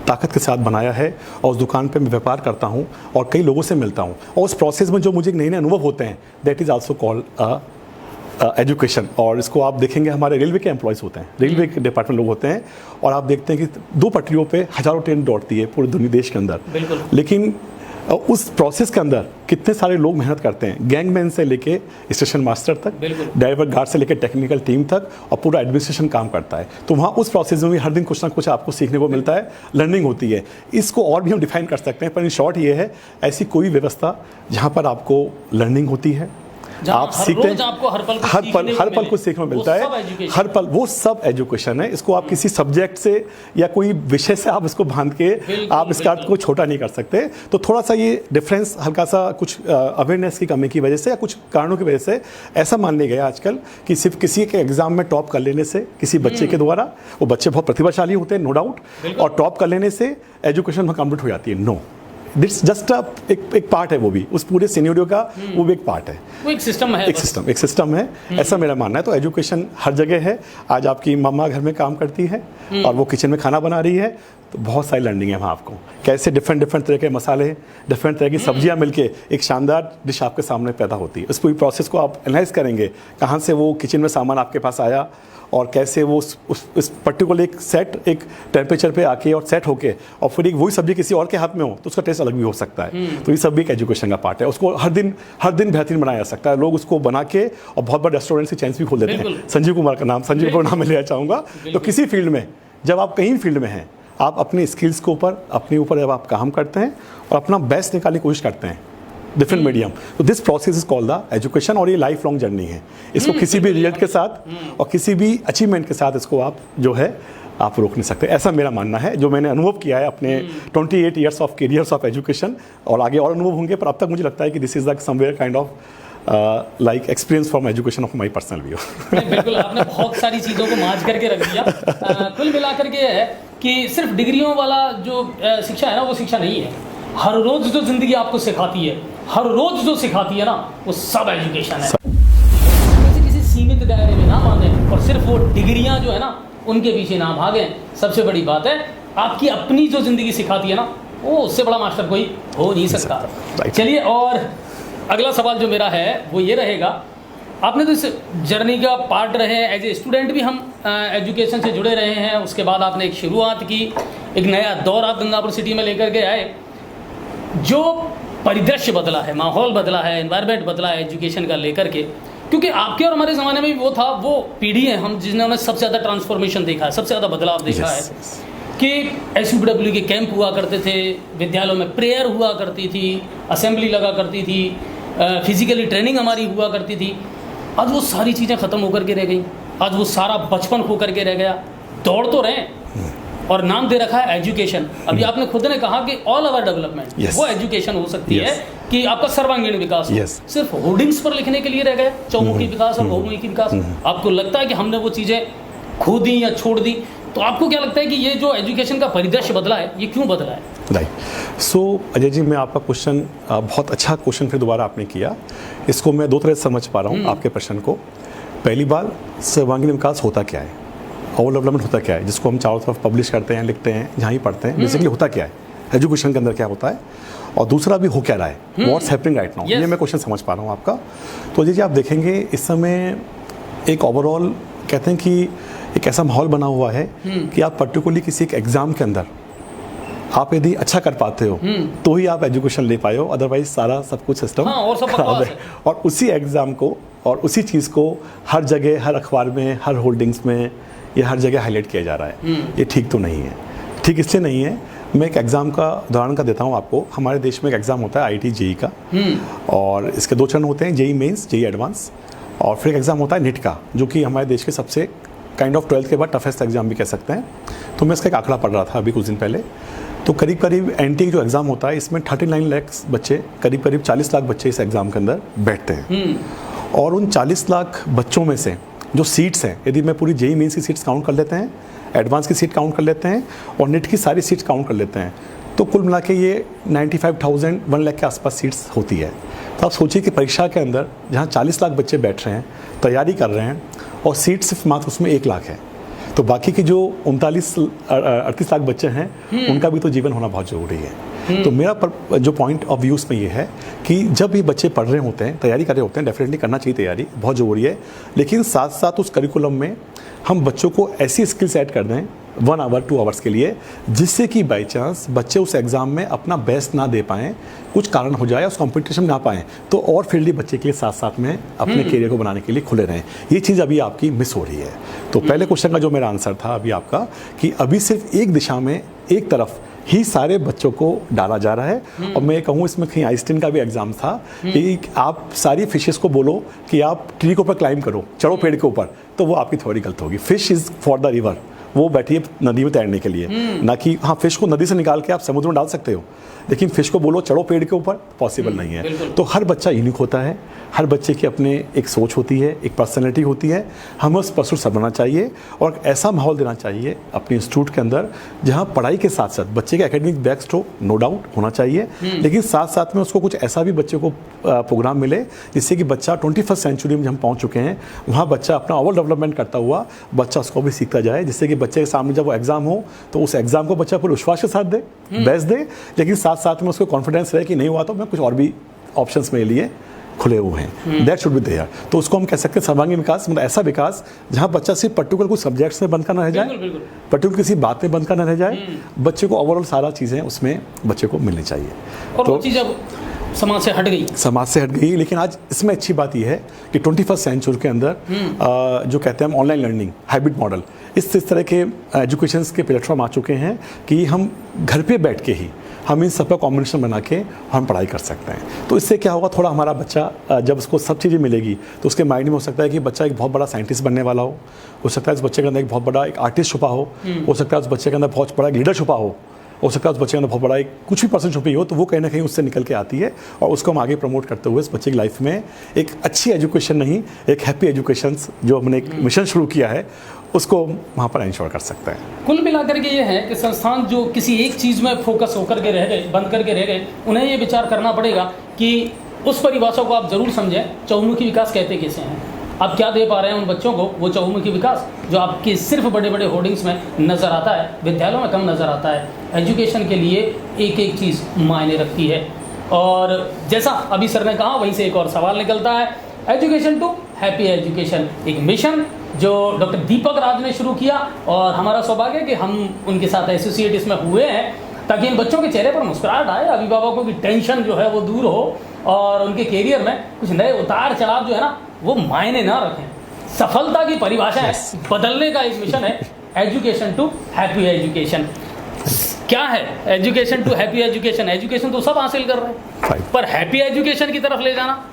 ताकत के साथ बनाया है, और उस दुकान पे मैं व्यापार करता हूँ और कई लोगों से मिलता हूँ, और उस प्रोसेस में जो मुझे नए नए अनुभव होते हैं, that is also called education. और इसको आप देखेंगे हमारे रेलवे के एम्प्लॉयज़ होते हैं, रेलवे के डिपार्टमेंट लोग होते हैं, और आप देखते हैं कि 2 पटरियों पे हज़ारों ट्रेन दौड़ती है पूरे दुनिया देश के अंदर। लेकिन उस प्रोसेस के अंदर कितने सारे लोग मेहनत करते हैं, गैंगमैन से लेके स्टेशन मास्टर तक, ड्राइवर गार्ड से लेके टेक्निकल टीम तक, और पूरा एडमिनिस्ट्रेशन काम करता है। तो वहाँ उस प्रोसेस में भी हर दिन कुछ ना कुछ आपको सीखने को मिलता है, लर्निंग होती है। इसको और भी हम डिफाइन कर सकते हैं, पर इन शॉर्ट ये है, ऐसी कोई व्यवस्था जहाँ पर आपको लर्निंग होती है, आप सीखते हैं, हर पल कुछ सीखने को मिलता है, हर पल, वो सब एजुकेशन है। इसको आप किसी सब्जेक्ट से या कोई विषय से आप इसको बांध के आप इसका अर्थ को छोटा नहीं कर सकते। तो थोड़ा सा ये डिफरेंस हल्का सा कुछ अवेयरनेस की कमी की वजह से या कुछ कारणों की वजह से ऐसा मान लिया गया आजकल कि सिर्फ किसी के एग्जाम में टॉप कर लेने से, किसी बच्चे के द्वारा, वो बच्चे बहुत प्रतिभाशाली होते हैं नो डाउट, और टॉप कर लेने से एजुकेशन में कंप्लीट हो जाती है। नो, दिट्स जस्ट एक पार्ट है, वो भी उस पूरे सिनेरियो का वो भी एक पार्ट है, वो एक सिस्टम है, एक सिस्टम है, ऐसा मेरा मानना है। तो एजुकेशन हर जगह है। आज आपकी मम्मा घर में काम करती है और वो किचन में खाना बना रही है, तो बहुत सारी लर्निंग है वहाँ आपको, कैसे डिफरेंट तरह के मसाले, डिफरेंट तरह की सब्जियाँ मिलके एक शानदार डिश आपके सामने पैदा होती है। उस पूरी प्रोसेस को आप एनालाइज करेंगे, कहाँ से वो किचन में सामान आपके पास आया और कैसे वो उस पर्टिकुलर एक सेट, एक टेम्परेचर पे आके और सेट होके, और फिर एक वही सब्जी किसी और के हाथ में हो तो उसका टेस्ट अलग भी हो सकता है। तो ये सब भी एक एजुकेशन का पार्ट है। उसको हर दिन बेहतरीन बनाया जा सकता है। लोग उसको बना के और बहुत बड़े रेस्टोरेंट की चेन्स भी खोल देते हैं। संजीव कुमार का नाम में लेना चाहूँगा। तो किसी फील्ड में, जब आप कहीं फील्ड में हैं, आप अपने स्किल्स के ऊपर, अपने ऊपर जब आप काम करते हैं और अपना बेस्ट निकालने की कोशिश करते हैं, डिफरेंट मीडियम, तो this process is called the education. और ये लाइफ लॉन्ग जर्नी है। इसको किसी भी रिजल्ट के साथ और किसी भी अचीवमेंट के साथ इसको आप जो है आप रोक नहीं सकते। ऐसा मेरा मानना है, जो मैंने अनुभव किया है अपने 28 years of carriers of education, और आगे और अनुभव होंगे, पर अब तक मुझे लगता है कि this is the somewhere kind of like experience from education of my personal view. बिल्कुल, आपने बहुत सारी चीज़ों को मांझ करके रख दिया। कुल मिलाकर के है कि सिर्फ डिग्रियों वाला जो शिक्षा है ना, वो शिक्षा नहीं है। हर रोज जो जिंदगी आपको सिखाती है, हर रोज जो सिखाती है ना, वो सब एजुकेशन है। किसी सीमित दायरे में ना माने और सिर्फ वो डिग्रियां जो है ना उनके पीछे ना भागें। सबसे बड़ी बात है, आपकी अपनी जो ज़िंदगी सिखाती है ना, वो उससे बड़ा मास्टर कोई हो नहीं सकता। Right. चलिए, और अगला सवाल जो मेरा है वो ये रहेगा, आपने तो इस जर्नी का पार्ट रहे हैं, एज ए स्टूडेंट भी हम एजुकेशन से जुड़े रहे हैं, उसके बाद आपने एक शुरुआत की, एक नया दौर आप गंगापुर सिटी में लेकर के आए। जो परिदृश्य बदला है, माहौल बदला है, एनवायरनमेंट बदला है एजुकेशन का लेकर के, क्योंकि आपके और हमारे ज़माने में भी वो था, वो पीढ़ी है हम जिन्होंने सबसे ज़्यादा ट्रांसफॉर्मेशन देखा है, सबसे ज़्यादा बदलाव देखा है कि SUPW के कैंप हुआ करते थे, विद्यालयों में प्रेयर हुआ करती थी, असेंबली लगा करती थी, फिजिकली ट्रेनिंग हमारी हुआ करती थी। आज वो सारी चीज़ें ख़त्म होकर के रह गई, आज वो सारा बचपन खो करके रह गया। दौड़ तो रहे और नाम दे रखा है एजुकेशन। अभी आपने खुद ने कहा कि ऑल ओवर डेवलपमेंट वो एजुकेशन हो सकती है कि आपका सर्वांगीण विकास हो। सिर्फ होर्डिंग्स पर लिखने के लिए रह गए चौमुखी विकास और बहुमुखी विकास। आपको लगता है कि हमने वो चीज़ें खो दी या छोड़ दी? तो आपको क्या लगता है कि ये जो एजुकेशन का परिदृश्य बदला है, ये क्यों बदला है? राइट। सो अजय जी, मैं आपका क्वेश्चन, बहुत अच्छा क्वेश्चन फिर दोबारा आपने किया। इसको मैं दो तरह से समझ पा रहा हूँ आपके प्रश्न को। पहली बात, सर्वांगीण विकास होता क्या है, ओवर डेवलपमेंट होता क्या है, जिसको हम चारों तरफ पब्लिश करते हैं, लिखते हैं, जहाँ ही पढ़ते हैं, बेसिकली होता क्या है, एजुकेशन के अंदर क्या होता है, और दूसरा भी हो क्या रहा है, व्हाट्स हैपनिंग राइट नाउ। ये मैं क्वेश्चन समझ पा रहा हूँ आपका। तो अजय जी, आप देखेंगे इस समय एक ओवरऑल कहते हैं कि एक ऐसा माहौल बना हुआ है कि आप पर्टिकुलरली किसी एक एग्जाम के अंदर आप यदि अच्छा कर पाते हो तो ही आप एजुकेशन ले पाए हो, अदरवाइज सारा सब कुछ सिस्टम खराब है। और उसी एग्जाम को और उसी चीज़ को हर जगह, हर अखबार में, हर होल्डिंग्स में, ये हर जगह हाईलाइट किया जा रहा है। ये ठीक तो नहीं है। ठीक इसलिए नहीं है, मैं एक एग्ज़ाम का उदाहरण का देता हूँ आपको। हमारे देश में एक एग्ज़ाम होता है IIT JEE का, और इसके 2 चरण होते हैं, JEE मेंस, JEE एडवांस, और फिर एक एग्ज़ाम होता है NEET का, जो कि हमारे देश के सबसे काइंड ऑफ 12th के बाद टफेस्ट एग्जाम भी कह सकते हैं। तो मैं इसका एक आंकड़ा पढ़ रहा था अभी कुछ दिन पहले। तो करीब करीब NT जो एग्ज़ाम होता है, इसमें 39 लाख बच्चे, करीब करीब 40 लाख बच्चे इस एग्ज़ाम के अंदर बैठते हैं। और उन 40 लाख बच्चों में से जो सीट्स हैं, यदि मैं पूरी JEE मेंस की सीट्स काउंट कर लेते हैं, एडवांस की सीट काउंट कर लेते हैं, और NEET की सारी सीट्स काउंट कर लेते हैं, तो कुल मिला के ये 95,000 1 लाख के आसपास सीट्स होती है। तो आप सोचिए कि परीक्षा के अंदर जहाँ 40 लाख बच्चे बैठ रहे हैं, तैयारी कर रहे हैं, और सीट सिर्फ मात्र उसमें 1 लाख है, तो बाकी के जो 38 लाख बच्चे हैं, उनका भी तो जीवन होना बहुत ज़रूरी है। तो मेरा जो पॉइंट ऑफ व्यू में ये है कि जब ये बच्चे पढ़ रहे होते हैं, तैयारी कर रहे होते हैं, डेफिनेटली करना चाहिए, तैयारी बहुत ज़रूरी है, लेकिन साथ साथ उस करिकुलम में हम बच्चों को ऐसी स्किल्स ऐड कर दें 1 आवर 2 आवर्स के लिए, जिससे कि बाई चांस बच्चे उस एग्ज़ाम में अपना बेस्ट ना दे पाएँ, कुछ कारण हो जाए, उस कंपटीशन में ना पाएँ, तो और फील्ड बच्चे के लिए साथ साथ में अपने करियर को बनाने के लिए खुले रहें। ये चीज़ अभी आपकी मिस हो रही है। तो पहले क्वेश्चन का जो मेरा आंसर था अभी आपका, कि अभी सिर्फ एक दिशा में, एक तरफ ही सारे बच्चों को डाला जा रहा है। और मैं कहूँ इसमें कहीं आइंस्टीन का भी एग्जाम था कि आप सारी फिशेस को बोलो कि आप ट्री के ऊपर क्लाइंब करो, चढ़ो पेड़ के ऊपर, तो वो आपकी थ्योरी गलत होगी। Fish is for the river, वो बैठी है नदी में तैरने के लिए, ना कि हाँ फिश को नदी से निकाल के आप समुद्र में डाल सकते हो, लेकिन फिश को बोलो चढ़ो पेड़ के ऊपर, पॉसिबल नहीं है। तो हर बच्चा यूनिक होता है, हर बच्चे की अपने एक सोच होती है, एक पर्सनैलिटी होती है। हमें उस परसूट बनाना चाहिए और ऐसा माहौल देना चाहिए अपने इंस्टीट्यूट के अंदर जहाँ पढ़ाई के साथ साथ बच्चे का एकेडमिक बैकस्ट्रोक नो डाउट होना चाहिए, लेकिन साथ साथ में उसको कुछ ऐसा भी बच्चे को प्रोग्राम मिले जिससे कि बच्चा 21st सेंचुरी में हम पहुँच चुके हैं, वहाँ बच्चा अपना ओवर डेवलपमेंट करता हुआ बच्चा उसको भी सीखता जाए, जिससे कि बच्चे के सामने जब वो एग्जाम हो तो उस एग्जाम को बच्चा पूरे विश्वास के साथ दे, बेस्ट दे, लेकिन साथ साथ में उसको कॉन्फिडेंस रहे कि नहीं हुआ तो मैं कुछ और भी ऑप्शंस मेरे लिए खुले हुए हैं। That should be there. तो उसको हम कह सकते हैं सर्वांगीण विकास, मतलब ऐसा विकास जहाँ बच्चा सिर्फ पर्टिकुलर कुछ सब्जेक्ट्स में बंद का न रह जाए, पर्टिकुलर किसी बात में बंद का न रह जाए, बच्चे को ओवरऑल सारा चीज़ें उसमें बच्चे को मिलनी चाहिए। और तो वो चीज़ अब समाज से हट गई, समाज से हट गई। लेकिन आज इसमें अच्छी बात यह है कि 21st सेंचुरी के अंदर जो कहते हैं हम ऑनलाइन लर्निंग हाइब्रिड मॉडल, इस तरह के एजुकेशन के प्लेटफॉर्म आ चुके हैं कि हम घर पे बैठ के ही हम इन सब का कॉम्बिनेशन बना के हम पढ़ाई कर सकते हैं। तो इससे क्या होगा, थोड़ा हमारा बच्चा जब उसको सब चीज़ें मिलेगी तो उसके माइंड में हो सकता है कि बच्चा एक बहुत बड़ा साइंटिस्ट बनने वाला हो सकता है उस बच्चे के अंदर एक बहुत बड़ा एक आर्टिस्ट छुपा हो सकता है उस बच्चे के अंदर बहुत बड़ा लीडर छुपा हो सकता है उस बच्चे के अंदर बहुत बड़ा एक कुछ भी पर्सन छुपी हो, तो वो कहीं ना कहीं उससे निकल के आती है और उसको हम आगे प्रमोट करते हुए इस बच्चे की लाइफ में एक अच्छी एजुकेशन नहीं, एक हैप्पी एजुकेशन जो हमने एक मिशन शुरू किया है उसको वहाँ पर इंश्योर कर सकते हैं। कुल मिलाकर के ये है कि संस्थान जो किसी एक चीज़ में फोकस होकर के रह गए, बंद करके रह गए, उन्हें ये विचार करना पड़ेगा कि उस परिभाषा को आप ज़रूर समझें, चहुमुखी विकास कहते कैसे हैं, आप क्या दे पा रहे हैं उन बच्चों को, वो चहुमुखी विकास जो आपके सिर्फ बड़े बड़े होर्डिंग्स में नज़र आता है, विद्यालयों में कम नज़र आता है। एजुकेशन के लिए एक एक चीज़ मायने रखती है। और जैसा अभी सर ने कहा वहीं से एक और सवाल निकलता है, एजुकेशन टू हैप्पी एजुकेशन, एक मिशन जो डॉक्टर दीपक राज ने शुरू किया और हमारा सौभाग्य है कि हम उनके साथ एसोसिएट इसमें हुए हैं, ताकि इन बच्चों के चेहरे पर मुस्कुराहट आए, अभिभावकों की टेंशन जो है वो दूर हो और उनके कैरियर में कुछ नए उतार चढ़ाव जो है ना वो मायने ना रखें। सफलता की परिभाषा है, बदलने का एक मिशन है एजुकेशन टू हैप्पी एजुकेशन। क्या है education to happy education? Education तो सब हासिल कर रहे हैं, पर हैप्पी एजुकेशन की तरफ ले जाना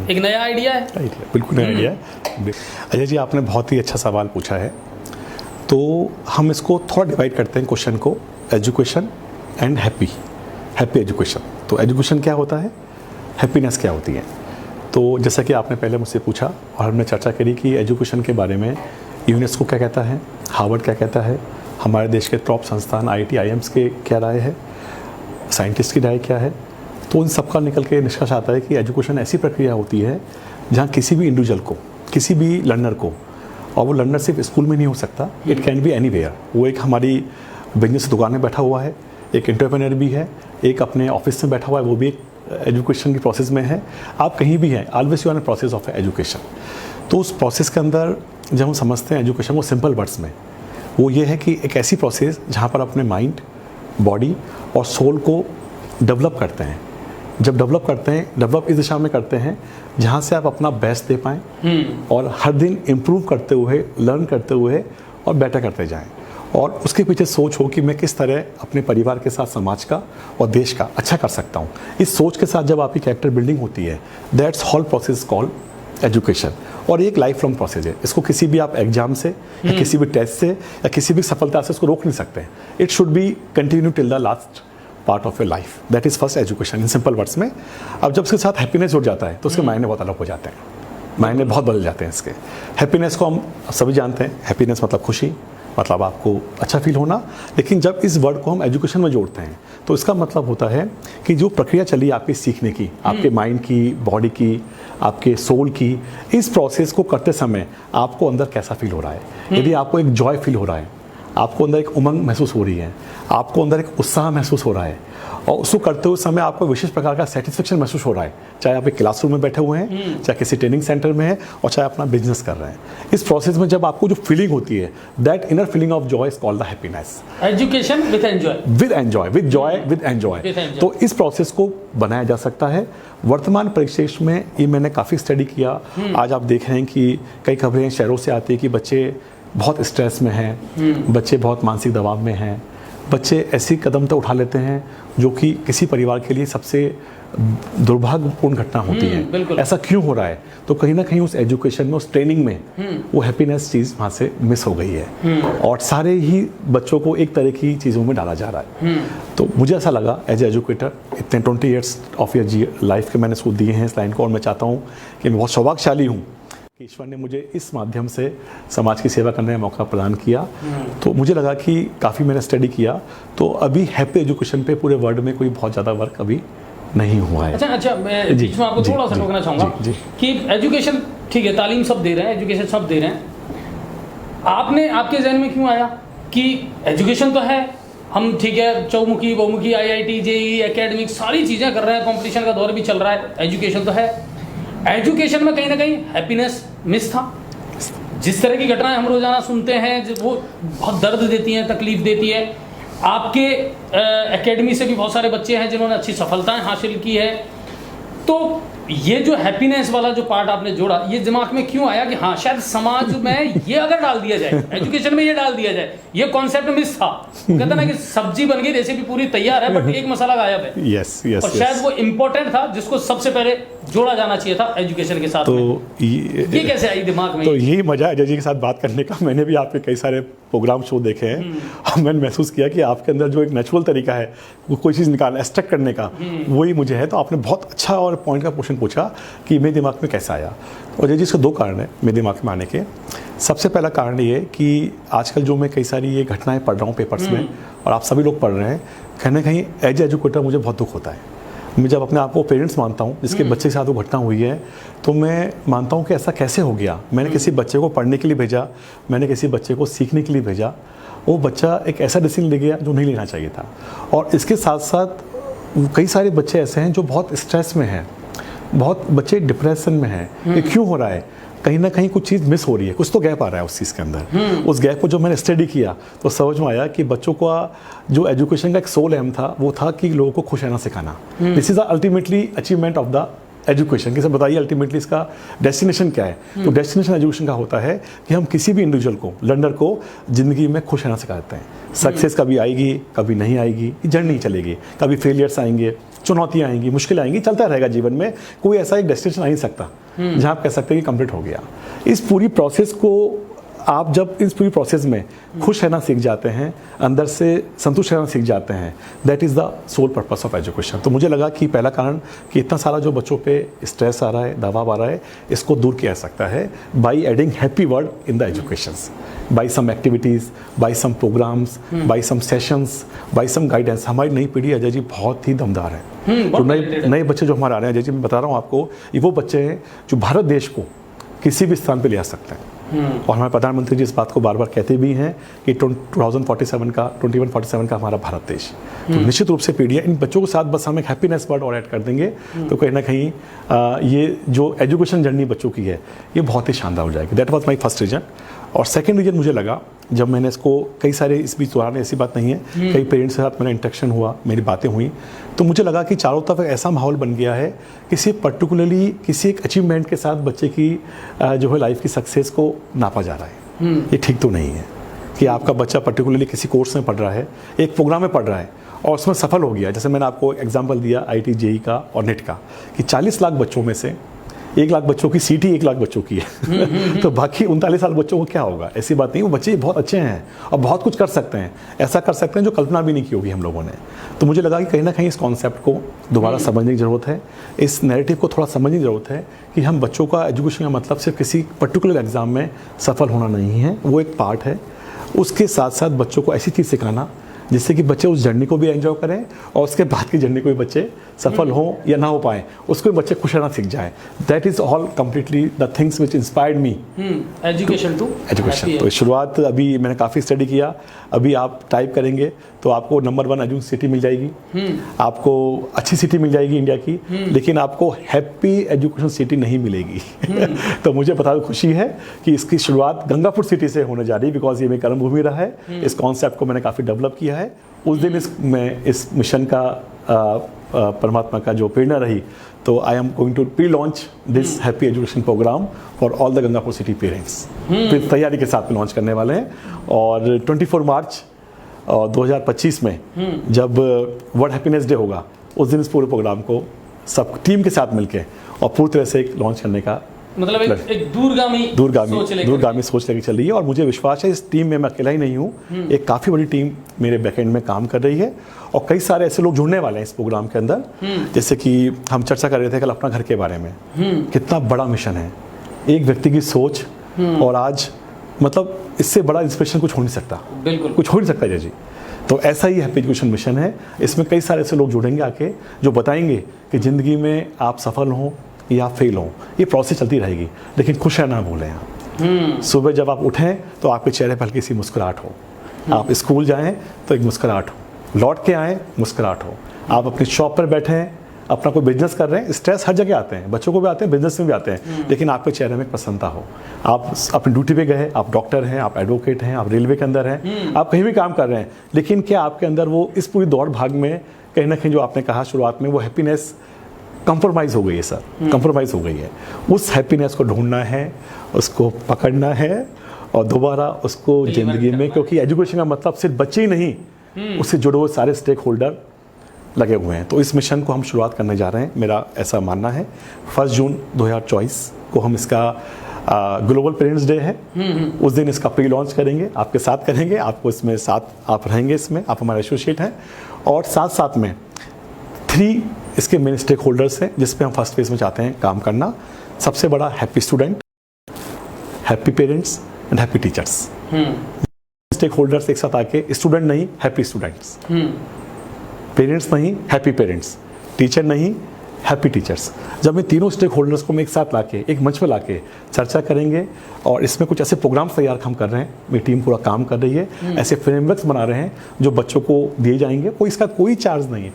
एक नया आइडिया है। बिल्कुल नया आइडिया है। अजय जी, आपने बहुत ही अच्छा सवाल पूछा है। तो हम इसको थोड़ा डिवाइड करते हैं क्वेश्चन को, एजुकेशन एंड हैप्पी एजुकेशन। तो एजुकेशन क्या होता है, हैप्पीनेस क्या होती है? तो जैसा कि आपने पहले मुझसे पूछा और हमने चर्चा करी कि एजुकेशन के बारे में यूनेस्को क्या कहता है, हार्वर्ड क्या कहता है, हमारे देश के टॉप संस्थान IIT IIMs के क्या राय है, साइंटिस्ट की राय क्या है। तो उन सबका निकल के निष्कर्ष आता है कि एजुकेशन ऐसी प्रक्रिया होती है जहाँ किसी भी इंडिविजुअल को, किसी भी लर्नर को, और वो लर्नर सिर्फ स्कूल में नहीं हो सकता, इट कैन बी एनीवेयर। वो एक हमारी बिजनेस दुकान में बैठा हुआ है, एक एंटरप्रेन्योर भी है, एक अपने ऑफिस में बैठा हुआ है, वो भी एक एजुकेशन की प्रोसेस में है। आप कहीं भी हैं, always you are in process of education. तो उस प्रोसेस के अंदर जब हम समझते हैं एजुकेशन वो सिंपल वर्ड्स में, वो ये है कि एक ऐसी प्रोसेस जहाँ पर अपने माइंड, बॉडी और सोल को डेवलप करते हैं। जब डेवलप करते हैं, डेवलप इस दिशा में करते हैं जहाँ से आप अपना बेस्ट दे पाएँ और हर दिन इम्प्रूव करते हुए, लर्न करते हुए और बेटर करते जाएँ। और उसके पीछे सोच हो कि मैं किस तरह अपने परिवार के साथ समाज का और देश का अच्छा कर सकता हूँ। इस सोच के साथ जब आपकी कैरेक्टर बिल्डिंग होती है, that's whole process called education. और एक लाइफ लॉन्ग प्रोसेस है, इसको किसी भी आप एग्जाम से या किसी भी टेस्ट से या किसी भी सफलता से इसको रोक नहीं सकते। It should be continue till the last part of your life. That is first education in simple words में। अब जब उसके साथ हैप्पीनेस जुड़ जाता है तो उसके मायने बहुत अलग हो जाते हैं, मायने बहुत बदल जाते हैं इसके। हैप्पीनेस को हम सभी जानते हैं, हैप्पीनेस मतलब खुशी, मतलब आपको अच्छा फील होना। लेकिन जब इस वर्ड को हम एजुकेशन में जोड़ते हैं तो इसका मतलब होता है कि जो प्रक्रिया चली आपकी सीखने की, आपके माइंड की, बॉडी की, आपके सोल की, इस प्रोसेस को करते समय आपको अंदर कैसा फील हो रहा है। यदि आपको एक जॉय फील हो रहा है, आपको अंदर एक उमंग महसूस हो रही है, आपको अंदर एक उत्साह महसूस हो रहा है और उसको करते हुए समय आपको विशेष प्रकार का सेटिस्फेक्शन महसूस हो रहा है, चाहे आप एक क्लासरूम में बैठे हुए हैं, चाहे किसी ट्रेनिंग सेंटर में हैं और चाहे अपना बिजनेस कर रहे हैं। इस प्रोसेस में जब आपको जो फीलिंग होती है, that inner feeling of Joy is called the happiness. Education with enjoy, with Joy with enjoy. तो इस प्रोसेस को बनाया जा सकता है। वर्तमान परिप्रेक्ष्य में ये मैंने काफ़ी स्टडी किया। आज आप देख रहे हैं कि कई खबरें शहरों से आती है कि बच्चे बहुत स्ट्रेस में हैं, बच्चे बहुत मानसिक दबाव में हैं, बच्चे ऐसी कदम तो उठा लेते हैं जो कि किसी परिवार के लिए सबसे दुर्भाग्यपूर्ण घटना होती है। ऐसा क्यों हो रहा है? तो कहीं ना कहीं उस एजुकेशन में, उस ट्रेनिंग में वो हैप्पीनेस चीज़ वहाँ से मिस हो गई है और सारे ही बच्चों को एक तरह की चीज़ों में डाला जा रहा है। तो मुझे ऐसा लगा एज एजुकेटर, इतने 20 ईयर्स ऑफ योर लाइफ के मैंने इसको दिए हैं इस लाइन को, और मैं चाहता हूँ कि मैं बहुत सौभाग्यशाली हूँ कि ईश्वर ने मुझे इस माध्यम से समाज की सेवा करने का मौका प्रदान किया। तो मुझे लगा कि काफ़ी मैंने स्टडी किया, तो अभी हैप्पी एजुकेशन पे पूरे वर्ल्ड में कोई बहुत ज़्यादा वर्क अभी नहीं हुआ है। अच्छा, मैं बीच में आपको थोड़ा सा रोकना चाहूँगा कि एजुकेशन ठीक है, तालीम सब दे रहे हैं, एजुकेशन सब दे रहे हैं, आपके जहन में क्यों आया कि एजुकेशन तो है, हम ठीक है चौमुखी, बहुमुखी, IIT, JEE, एकेडमिक सारी चीज़ें कर रहे हैं, कंपटीशन का दौर भी चल रहा है, एजुकेशन तो है, एजुकेशन में कहीं ना कहीं हैप्पीनेस मिस था। जिस तरह की घटनाएं हम रोजाना सुनते हैं वो बहुत दर्द देती हैं, तकलीफ देती है। आपके एकेडमी से भी बहुत सारे बच्चे हैं जिन्होंने अच्छी सफलताएं हासिल की है। तो ये जो हैप्पीनेस वाला जो पार्ट आपने जोड़ा, ये दिमाग में क्यों आया कि हाँ शायद समाज में ये अगर डाल दिया जाए, एजुकेशन में ये डाल दिया जाए, ये कॉन्सेप्ट मिस था। कहते ना कि सब्जी बन गई, रेसिपी पूरी तैयार है बट एक मसाला गायब है। Yes yes. और शायद वो इम्पोर्टेंट था जिसको सबसे पहले जोड़ा जाना चाहिए था एजुकेशन के साथ। तो ये कैसे आई दिमाग में? तो यही मजा है अजय जी के साथ बात करने का। मैंने भी आपके कई सारे प्रोग्राम शो देखे हैं और मैंने महसूस किया कि आपके अंदर जो एक नेचुरल तरीका है वो कोई चीज़ निकालना, एक्सट्रैक्ट करने का, वही मुझे है। तो आपने बहुत अच्छा और पॉइंट का क्वेश्चन पूछा कि मेरे दिमाग में कैसा आया। और अजय जी इसके दो कारण हैं मेरे दिमाग में आने के। सबसे पहला कारण ये कि आजकल जो मैं कई सारी ये घटनाएं पढ़ रहा हूँ पेपर्स में और आप सभी लोग पढ़ रहे हैं, कहीं ना कहीं एज एजुकेटर मुझे बहुत दुख होता है। मैं जब अपने आप को पेरेंट्स मानता हूँ जिसके बच्चे के साथ वो घटना हुई है, तो मैं मानता हूँ कि ऐसा कैसे हो गया। मैंने किसी बच्चे को पढ़ने के लिए भेजा, मैंने किसी बच्चे को सीखने के लिए भेजा वो बच्चा एक ऐसा डिसीजन ले गया जो नहीं लेना चाहिए था। और इसके साथ साथ कई सारे बच्चे ऐसे हैं जो बहुत स्ट्रेस में हैं, बहुत बच्चे डिप्रेशन में हैं। ये क्यों हो रहा है? कहीं ना कहीं कुछ चीज़ मिस हो रही है, कुछ तो गैप आ रहा है उस चीज़ के अंदर। उस गैप को जब मैंने स्टडी किया तो समझ में आया कि बच्चों का जो एजुकेशन का एक सोल एम था वो था कि लोगों को खुश रहना सिखाना। This is the ultimately achievement of the education. किसे बताइए अल्टीमेटली इसका डेस्टिनेशन क्या है? तो डेस्टिनेशन एजुकेशन का होता है कि हम किसी भी इंडिविजुअल को, लर्नर को ज़िंदगी में खुश रहना सिखाते हैं। सक्सेस कभी आएगी, कभी नहीं आएगी, जर्नी चलेगी, कभी फेलियर्स आएंगे, चुनौतियाँ आएंगी, मुश्किल आएंगी, चलता रहेगा जीवन में। कोई ऐसा एक डेस्टिनेशन आ नहीं सकता जहाँ आप कह सकते हैं कि कंप्लीट हो गया। इस पूरी प्रोसेस को आप जब इस पूरी प्रोसेस में खुश रहना सीख जाते हैं, अंदर से संतुष्ट रहना सीख जाते हैं, that is the sole purpose of education. तो मुझे लगा कि पहला कारण कि इतना सारा जो बच्चों पे स्ट्रेस आ रहा है, दबाव आ रहा है, इसको दूर किया जा सकता है by adding happy word in the educations, by some activities, by some programmes, by some sessions, by some guidance. हमारी नई पीढ़ी अजय जी बहुत ही दमदार है। तो नए बच्चे जो हमारे आ रहे हैं, अजय जी मैं बता रहा हूँ आपको, ये वो बच्चे हैं जो भारत देश को किसी भी स्थान पे ले आ सकते हैं। और हमारे प्रधानमंत्री जी इस बात को बार बार कहते भी हैं कि 2147 का हमारा भारत देश। तो निश्चित रूप से पीढ़ियाँ इन बच्चों के साथ बस हम एक हैप्पीनेस वर्ड और ऐड कर देंगे तो कहीं ना कहीं ये जो एजुकेशन जर्नी बच्चों की है ये बहुत ही शानदार हो जाएगी। That was my first reason. और सेकेंड रीजन मुझे लगा जब मैंने इसको कई सारे इस बीच दौरान, ऐसी बात नहीं है, कई पेरेंट्स के साथ मेरा इंटरेक्शन हुआ, मेरी बातें हुई, तो मुझे लगा कि चारों तरफ एक ऐसा माहौल बन गया है किसी पर्टिकुलरली किसी एक अचीवमेंट के साथ बच्चे की जो है लाइफ की सक्सेस को नापा जा रहा है। ये ठीक तो नहीं है कि आपका बच्चा पर्टिकुलरली किसी कोर्स में पढ़ रहा है, एक प्रोग्राम में पढ़ रहा है और उसमें सफल हो गया। जैसे मैंने आपको एग्जाम्पल दिया IIT JEE का और नेट का कि 40 लाख बच्चों में से 1 लाख बच्चों की सीट ही 1 लाख बच्चों की है तो बाकी 39 लाख बच्चों को क्या होगा? ऐसी बात नहीं, वो बच्चे बहुत अच्छे हैं और बहुत कुछ कर सकते हैं, ऐसा कर सकते हैं जो कल्पना भी नहीं की होगी हम लोगों ने। तो मुझे लगा कि कहीं ना कहीं इस कॉन्सेप्ट को दोबारा समझने की ज़रूरत है, इस नैरेटिव को थोड़ा समझने की ज़रूरत है कि हम बच्चों का एजुकेशन का मतलब सिर्फ किसी पर्टिकुलर एग्ज़ाम में सफल होना नहीं है, वो एक पार्ट है। उसके साथ साथ बच्चों को ऐसी चीज़ सिखाना जिससे कि बच्चे उस जर्नी को भी एंजॉय करें और उसके बाद की जर्नी को भी बच्चे सफल हों या ना हो पाएँ, उसको भी बच्चे खुश रहना सीख जाएं। That is all completely the things which inspired me education to education. तो शुरुआत अभी मैंने काफ़ी स्टडी किया। अभी आप टाइप करेंगे तो आपको नंबर 1 एजुकेशन सिटी मिल जाएगी, आपको अच्छी सिटी मिल जाएगी इंडिया की, लेकिन आपको हैप्पी एजुकेशन सिटी नहीं मिलेगी तो मुझे बता खुशी है कि इसकी शुरुआत गंगापुर सिटी से होने जा रही है, बिकॉज ये मेरी कर्मभूमि रहा है। इस कॉन्सेप्ट को मैंने काफ़ी डेवलप किया है। उस दिन इस मिशन का परमात्मा का जो प्रेरणा रही, तो I am going to pre launch this happy education programme for all the Gangapur city parents. फिर तैयारी के साथ में लॉन्च करने वाले हैं और 24 मार्च 2025 में जब वर्ल्ड हैप्पीनेस डे होगा उस दिन इस पूरे प्रोग्राम को सब टीम के साथ मिलकर और पूरी तरह से लॉन्च करने का मतलब एक दूरगामी सोच लेकर चल रही है। और मुझे विश्वास है इस टीम में मैं अकेला ही नहीं हूँ, एक काफ़ी बड़ी टीम मेरे बैकएंड में काम कर रही है और कई सारे ऐसे लोग जुड़ने वाले हैं इस प्रोग्राम के अंदर। जैसे कि हम चर्चा कर रहे थे कल अपना घर के बारे में, कितना बड़ा मिशन है, एक व्यक्ति की सोच, और आज मतलब इससे बड़ा इंस्पिरेशन कुछ हो नहीं सकता, बिल्कुल कुछ हो नहीं सकता जी। तो ऐसा ही हैप्पी एजुकेशन मिशन है। इसमें कई सारे ऐसे लोग जुड़ेंगे आके जो बताएंगे कि ज़िंदगी में आप सफल हों या फेल हों, ये प्रोसेस चलती रहेगी, लेकिन खुश रहना भूलें आप। सुबह जब आप उठें तो आपके चेहरे पर हल्की सी मुस्कुराहट हो, आप स्कूल जाएं तो एक मुस्कुराहट हो, लौट के आएँ मुस्कुराहट हो, आप अपनी शॉप पर बैठें, अपना कोई बिजनेस कर रहे हैं, स्ट्रेस हर जगह आते हैं, बच्चों को भी आते हैं, बिजनेस में भी आते हैं, लेकिन आपके चेहरे में प्रसन्नता हो। आप अपनी ड्यूटी पे गए, आप डॉक्टर हैं, आप एडवोकेट हैं, आप रेलवे के अंदर हैं, आप कहीं भी काम कर रहे हैं, लेकिन क्या आपके अंदर वो इस पूरी दौड़ भाग में कहीं ना कहीं जो आपने कहा शुरुआत में, वो हैप्पीनेस कंप्रोमाइज़ हो गई है सर, कंप्रोमाइज़ हो गई है। उस हैप्पीनेस को ढूंढना है, उसको पकड़ना है और दोबारा उसको ज़िंदगी में, क्योंकि एजुकेशन का मतलब सिर्फ बच्चे ही नहीं, उससे जुड़े हुए सारे स्टेक होल्डर लगे हुए हैं। तो इस मिशन को हम शुरुआत करने जा रहे हैं, मेरा ऐसा मानना है। 1 जून 2024 को हम इसका ग्लोबल पेरेंट्स डे है, उस दिन इसका प्री लॉन्च करेंगे, आपके साथ करेंगे, आपको इसमें साथ आप रहेंगे, इसमें आप हमारे एसोसिएट हैं, और साथ साथ में 3 इसके मेन स्टेक होल्डर्स हैं जिस पे हम फर्स्ट फेज में चाहते हैं काम करना। सबसे बड़ा happy student, happy parents and happy teachers. Stakeholders एक साथ आके, स्टूडेंट नहीं हैप्पी स्टूडेंट्स, पेरेंट्स नहीं हैप्पी पेरेंट्स, टीचर नहीं हैप्पी टीचर्स। जब मैं तीनों स्टेक होल्डर्स को मैं एक साथ लाके एक मंच पर लाके चर्चा करेंगे और इसमें कुछ ऐसे प्रोग्राम तैयार हम कर रहे हैं, मेरी टीम पूरा काम कर रही है, ऐसे फ्रेमवर्क्स बना रहे हैं जो बच्चों को दिए जाएंगे, कोई इसका कोई चार्ज नहीं है,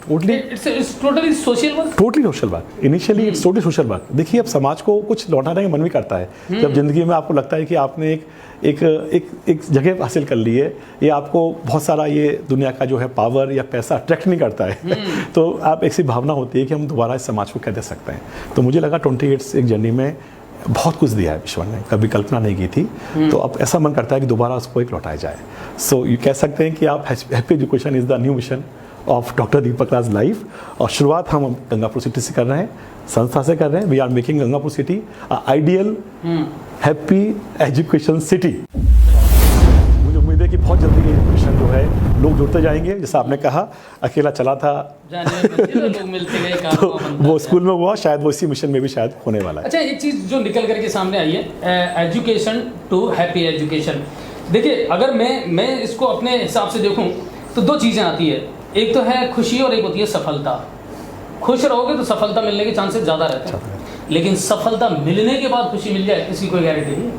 totally social work. Initially it's totally social work. देखिए अब समाज को कुछ लौटाने का मन भी करता है, जब जिंदगी में आपको लगता है कि आपने एक जगह हासिल कर ली है, ये आपको बहुत सारा ये दुनिया का जो है पावर या पैसा अट्रैक्ट नहीं करता है तो आप ऐसी भावना होती है कि हम दोबारा इस समाज को क्या दे सकते हैं। तो मुझे लगा 28 एक जर्नी में बहुत कुछ दिया है ईश्वर ने, कभी कल्पना नहीं की थी, तो अब ऐसा मन करता है कि दोबारा उसको एक लौटाया जाए। सो ये कह सकते हैं कि आप happy education is the new mission of doctor Deepak Raj life. और शुरुआत हम गंगापुर सिटी से कर रहे हैं, संस्था से कर रहे हैं। We are making Gangapur city ideal happy education city. मुझे उम्मीद है कि बहुत जल्दी ये मिशन जो है लोग जुड़ते जाएंगे। जैसा आपने कहा अकेला चला था लोग मिलते गए, तो वो स्कूल में हुआ, शायद वो इसी मिशन में भी शायद होने वाला है। अच्छा, एक चीज़ जो निकल करके सामने आई है, एजुकेशन टू हैप्पी एजुकेशन। देखिए अगर मैं इसको अपने हिसाब से देखूं तो दो चीज़ें आती है, एक तो है खुशी और एक होती है सफलता। खुश रहोगे तो सफलता मिलने के चांसेस ज़्यादा रहते हैं, लेकिन सफलता मिलने के बाद खुशी मिल जाए इसकी कोई गारंटी नहीं।